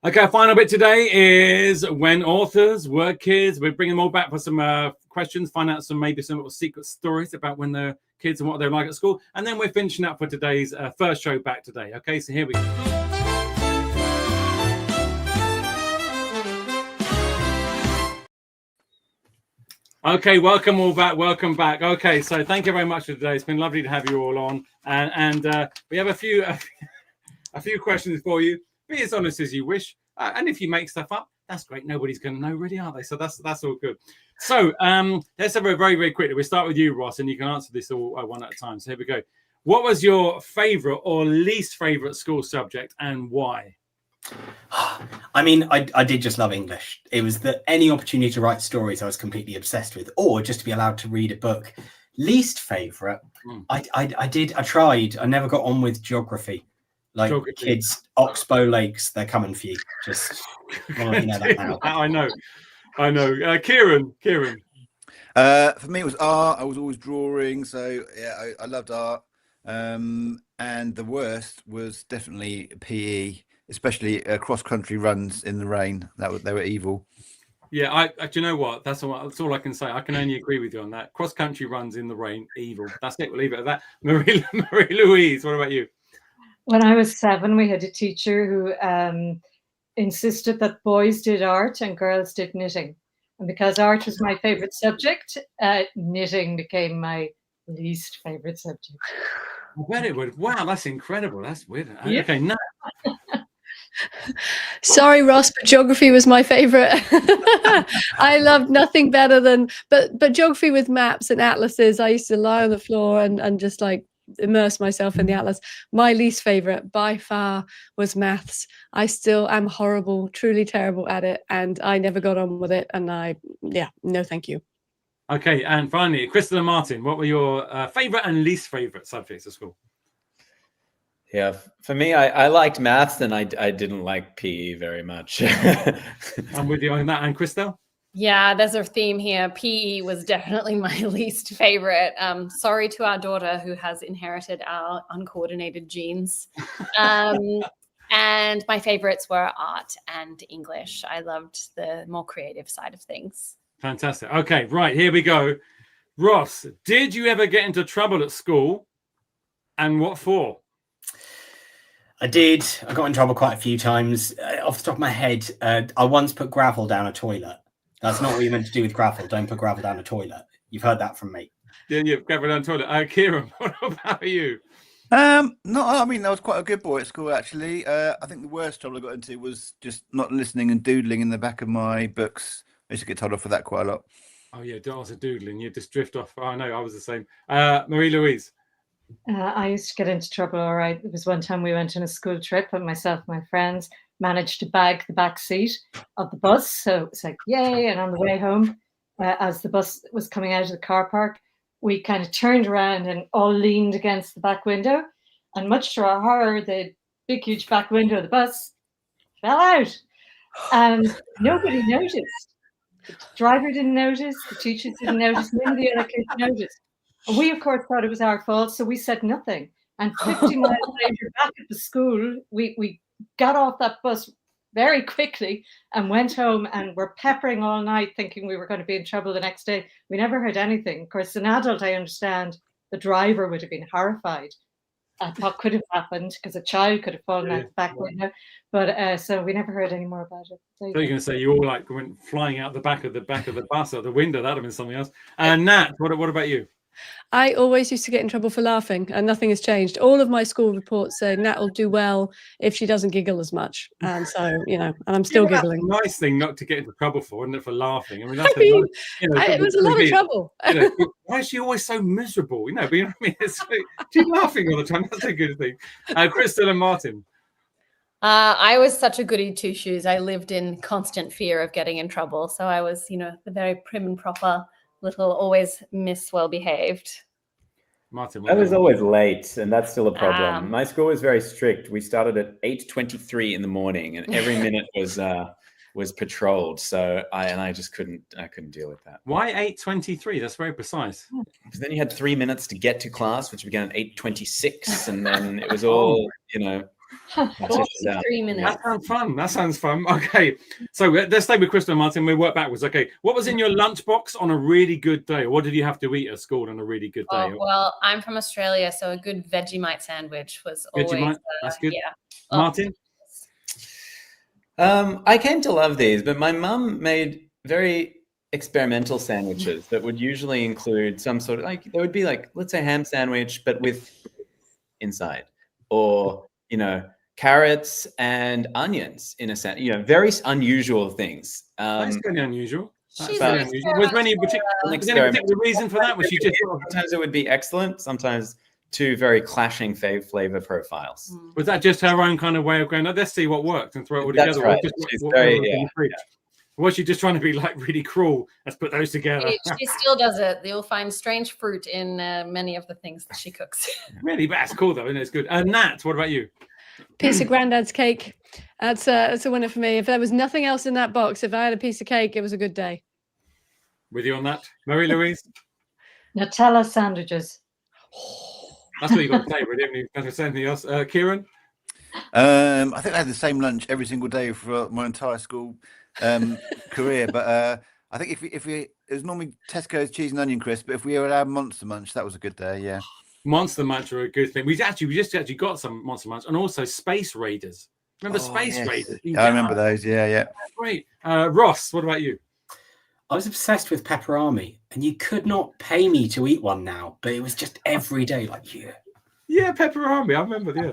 Okay, our final bit today is When Authors Were Kids. We're bringing them all back for some questions, find out maybe some little secret stories about when they're kids and what they're like at school. And then we're finishing up for today's first show back today. Okay, so here we go. Okay, welcome all back. Welcome back. Okay, so thank you very much for today. It's been lovely to have you all on. And we have a few questions for you. Be as honest as you wish, and if you make stuff up, that's great. Nobody's going to know, really, are they? So that's all good. So let's have a very, very quickly. We'll start with you, Ross, and you can answer this all one at a time. So here we go. What was your favourite or least favourite school subject, and why? I mean, I did just love English. It was any opportunity to write stories I was completely obsessed with, or just to be allowed to read a book. Least favourite, I tried. I never got on with geography. Like geography. Kids, Oxbow Lakes, they're coming for you. Just want to let you know that now. I know. Kieran. For me, it was art. I was always drawing, so yeah, I loved art. And the worst was definitely PE, especially cross-country runs in the rain. They were evil. Yeah, do you know what? That's all I can say. I can only agree with you on that. Cross-country runs in the rain, evil. That's it. We'll leave it at that. Mary-Louise, what about you? When I was 7, we had a teacher who insisted that boys did art and girls did knitting. And because art was my favorite subject, knitting became my least favorite subject. I bet it would. Wow, that's incredible. That's weird. Yeah. Okay, no. Sorry, Ross, but geography was my favorite. I loved nothing better than, but geography with maps and atlases. I used to lie on the floor and just like immerse myself in the atlas. My least favorite by far was maths. I still am horrible, truly terrible at it, and I never got on with it. And no, thank you. Okay, and finally, Krystal and Martin, what were your favorite and least favorite subjects at school? Yeah, for me, I liked maths, and I didn't like PE very much. I'm with you on that. And Krystal? Yeah, there's a theme here. PE was definitely my least favorite. Sorry to our daughter who has inherited our uncoordinated genes. And my favorites were art and English. I loved the more creative side of things. Fantastic. Okay, right, here we go. Ross, did you ever get into trouble at school, and what for? I did. I got in trouble quite a few times. Off the top of my head, I once put gravel down a toilet. That's not what you're meant to do with gravel. Don't put gravel down a toilet. You've heard that from me. Yeah, gravel down a toilet. Kieran, what about you? No, I mean, I was quite a good boy at school, actually. I think the worst trouble I got into was just not listening and doodling in the back of my books. I used to get told off for that quite a lot. Oh, yeah, I was a doodling. You just drift off. Oh, no, I was the same. Mary-Louise? I used to get into trouble, all right. There was one time we went on a school trip and myself and my friends managed to bag the back seat of the bus. So it's like, yay. And on the way home, as the bus was coming out of the car park, we kind of turned around and all leaned against the back window. And much to our horror, the big, huge back window of the bus fell out. And nobody noticed. The driver didn't notice. The teachers didn't notice. None of the other kids noticed. And we, of course, thought it was our fault. So we said nothing. And 50 miles later, back at the school, we got off that bus very quickly and went home and were peppering all night thinking we were going to be in trouble the next day. We never heard anything. Of course, an adult, I understand, the driver would have been horrified at what could have happened because a child could have fallen out the back window. But so we never heard any more about it. So you're going to say you all like went flying out the back of the bus or the window. That'd have been something else. And Nat, what about you? I always used to get in trouble for laughing, and nothing has changed. All of my school reports say Nat will do well if she doesn't giggle as much. And so, and I'm still giggling. That's a nice thing not to get into trouble for, isn't it, for laughing? I mean, it was a lot of trouble. Why is she always so miserable? But you know what I mean? She's laughing all the time. That's a good thing. Krystal and Martin. I was such a goody two shoes. I lived in constant fear of getting in trouble. So I was, the very prim and proper little, always Miss Well Behaved. Martin. I was always late, and that's still a problem. Um, My school was very strict. We started at 8:23 in the morning, and every minute was patrolled. So I just couldn't deal with that. Why 8:23? That's very precise. Because then you had 3 minutes to get to class, which began at 8:26, and then it was all, partitioned out. 3 minutes. That sounds fun. That sounds fun. Okay, so let's stay with Krystal and Martin. We work backwards. Okay, what was in your lunchbox on a really good day? Or what did you have to eat at school on a really good day? Oh, well, I'm from Australia, so a good Vegemite sandwich was always. Vegemite? That's good. Yeah. Martin? I came to love these, but my mum made very experimental sandwiches that would usually include some sort of there would be let's say ham sandwich, but with inside, or carrots and onions in a sandwich. Very unusual things. That's kind of unusual. She's Very an unusual. Was there any particular reason for that? Was she just sometimes it would be excellent, sometimes two very clashing flavor profiles. Was that just her own kind of way of going, let's see what worked and throw it all That's together? right. She's very, Was she just trying to be really cruel? Let's put those together. She still does it. You'll find strange fruit in many of the things that she cooks. Really, but that's cool though, isn't it? It's good. Nat, what about you? Piece of granddad's cake. That's a winner for me. If there was nothing else in that box, if I had a piece of cake, it was a good day. With you on that, Mary-Louise? Nutella sandwiches. That's what you got to say, really. Haven't you? Say anything else, Kieran? I think I had the same lunch every single day for my entire school career, but I think if we it was normally Tesco's cheese and onion crisp, but if we were allowed Monster Munch, that was a good day. Yeah, Monster Munch are a good thing. We just actually got some Monster Munch, and also Space Raiders. Remember Space Raiders? I remember those. Yeah. Great. Ross, what about you? I was obsessed with pepperami, and you could not pay me to eat one now, but it was just every day, Yeah, pepperami. I remember. Yeah.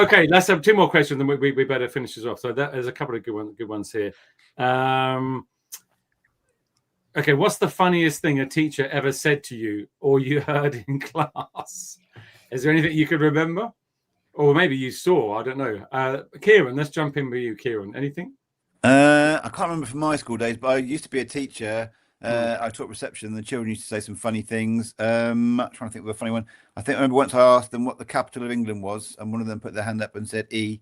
Okay, let's have two more questions, and we better finish this off. So there's a couple of good ones here. Okay, what's the funniest thing a teacher ever said to you or you heard in class? Is there anything you could remember, or maybe you saw? I don't know. Kieran, let's jump in with you. Kieran, anything? I can't remember from my school days, but I used to be a teacher. I taught reception. The children used to say some funny things. I'm trying to think of a funny one. I remember once I asked them what the capital of England was, and one of them put their hand up and said E.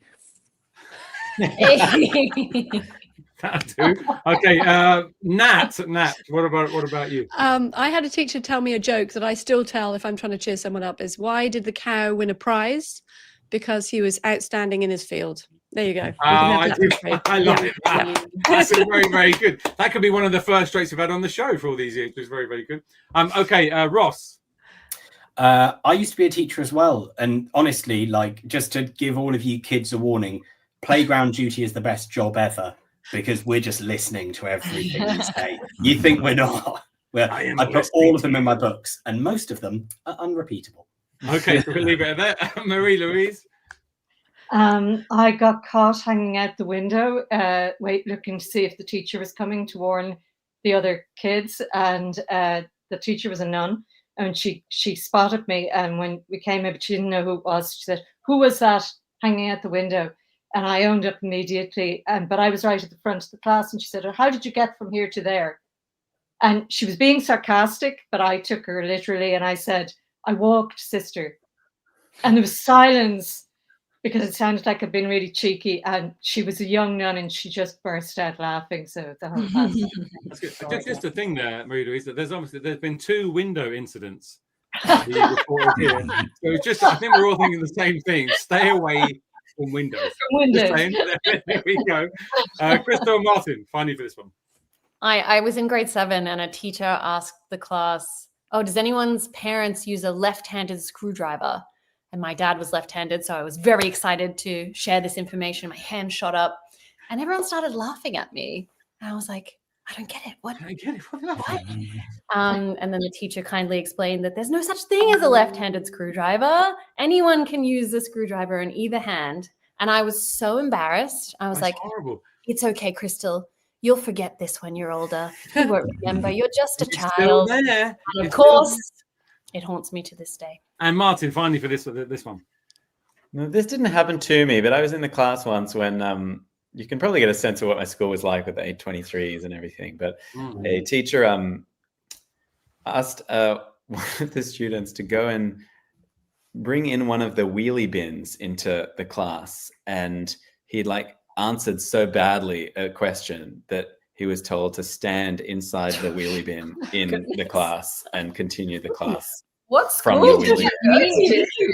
That too. Okay, Nat, what about you? I had a teacher tell me a joke that I still tell if I'm trying to cheer someone up. Is why did the cow win a prize? Because he was outstanding in his field. There you go. I love it. That's very, very good. That could be one of the first traits we've had on the show for all these years. It was very, very good. Okay, Ross. I used to be a teacher as well, and honestly, just to give all of you kids a warning, playground duty is the best job ever because we're just listening to everything you say. You think we're not? Well, I put all of them in my books, and most of them are unrepeatable. Okay, so we'll leave it at that. Marie-Louise. I got caught hanging out the window, looking to see if the teacher was coming to warn the other kids, and the teacher was a nun, and she spotted me, and when we came over, she didn't know who it was. She said, "Who was that hanging out the window?" And I owned up immediately, but I was right at the front of the class, and she said, "How did you get from here to there?" And she was being sarcastic, but I took her literally, and I said, "I walked, sister." And there was silence, because it sounded like I'd been really cheeky, and she was a young nun, and she just burst out laughing. So the whole class. That's good. Just a thing there, Marie-Louise, that there's been 2 window incidents reported here. So it's just, I think we're all thinking the same thing. Stay away from windows. There we go. Krystal and Martin, finally for this one. I was in grade 7, and a teacher asked the class, "Oh, does anyone's parents use a left-handed screwdriver?" And my dad was left-handed, so I was very excited to share this information. My hand shot up, and everyone started laughing at me. And I was like, "I don't get it. What?" I get it. What? And then the teacher kindly explained that there's no such thing as a left-handed screwdriver. Anyone can use the screwdriver in either hand. And I was so embarrassed. I was That's like, horrible. "It's okay, Krystal. You'll forget this when you're older. You won't remember. You're just a It's still child." there. And of course, it haunts me to this day. And Martin, finally for this one. No, this didn't happen to me, but I was in the class once when you can probably get a sense of what my school was like with the 823s and everything. But a teacher asked one of the students to go and bring in one of the wheelie bins into the class, and he'd like answered so badly a question that he was told to stand inside the wheelie bin in the class and continue the class. What From school the did wheelie you go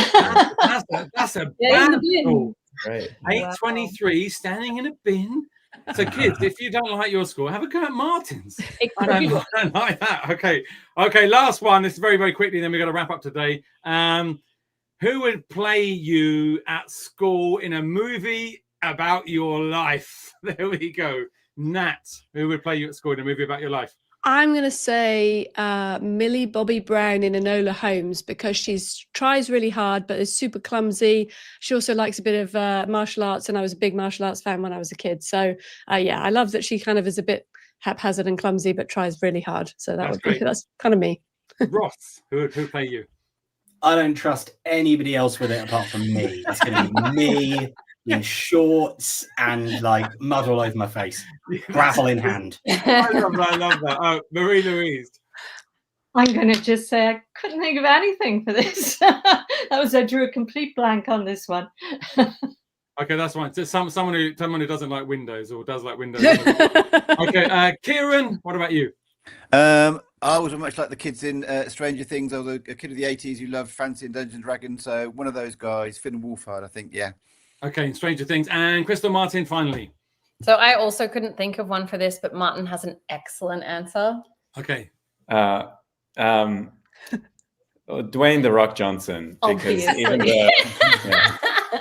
to? That's a Yeah, in the bad bin. school. Right. 8:23 standing in a bin. So kids, if you don't like your school, have a go at Martin's. I don't like that. Okay, last one. This is very, very quickly, then we've got to wrap up today. Who would play you at school in a movie about your life? There we go. Nat, who would play you at school in a movie about your life? I'm going to say Millie Bobby Brown in Enola Holmes, because she tries really hard but is super clumsy. She also likes a bit of martial arts, and I was a big martial arts fan when I was a kid. So yeah, I love that she kind of is a bit haphazard and clumsy but tries really hard. So that's kind of me. Ross, who would play you? I don't trust anybody else with it apart from me. It's going to be me in shorts and like mud all over my face, gravel in hand. I love that. Oh, Mary-Louise. I'm going to just say I couldn't think of anything for this. I drew a complete blank on this one. Okay, that's fine. So someone who doesn't like Windows or does like Windows. Okay, Kieran, what about you? I was much like the kids in Stranger Things. I was a kid of the 80s who loved fantasy and Dungeons and Dragons. So one of those guys, Finn Wolfhard, I think. Yeah. Okay, Stranger Things. And Krystal, Martin, finally. So I also couldn't think of one for this, but Martin has an excellent answer. Okay. Dwayne The Rock Johnson, because even though,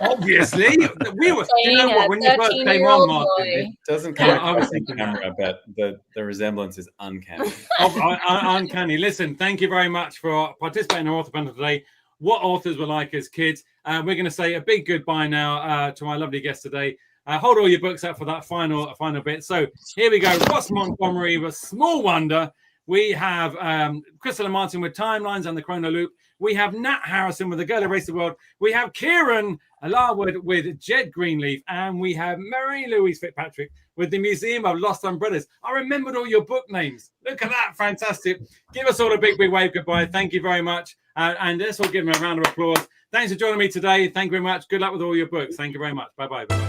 obviously, we were. You know what? When you first came on, Martin, it doesn't come across the camera, but the resemblance is uncanny. Uncanny. Listen, thank you very much for participating in our author panel today. What authors were like as kids. We're going to say a big goodbye now to my lovely guest today. Hold all your books up for that final bit. So here we go. Ross Montgomery with Small Wonder. We have Krystal and Martin with Timelines and the Chrono Loop. We have Nat Harrison with The Girl Who Raced the World. We have Kieran Larwood with Jed Greenleaf. And we have Mary-Louise Fitzpatrick with the Museum of Lost Umbrellas. I remembered all your book names. Look at that. Fantastic. Give us all a big, big wave goodbye. Thank you very much. And let's all give them a round of applause. Thanks for joining me today. Thank you very much. Good luck with all your books. Thank you very much. Bye-bye. Bye-bye.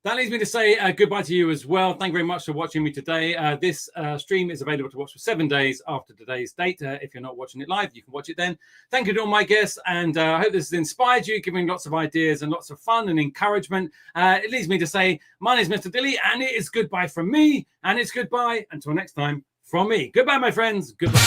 That leads me to say goodbye to you as well. Thank you very much for watching me today. This stream is available to watch for 7 days after today's date. If you're not watching it live, you can watch it then. Thank you to all my guests, and I hope this has inspired you, giving lots of ideas and lots of fun and encouragement. It leads me to say, my name is Mr Dilly, and it is goodbye from me, and it's goodbye until next time from me. Goodbye, my friends. Goodbye.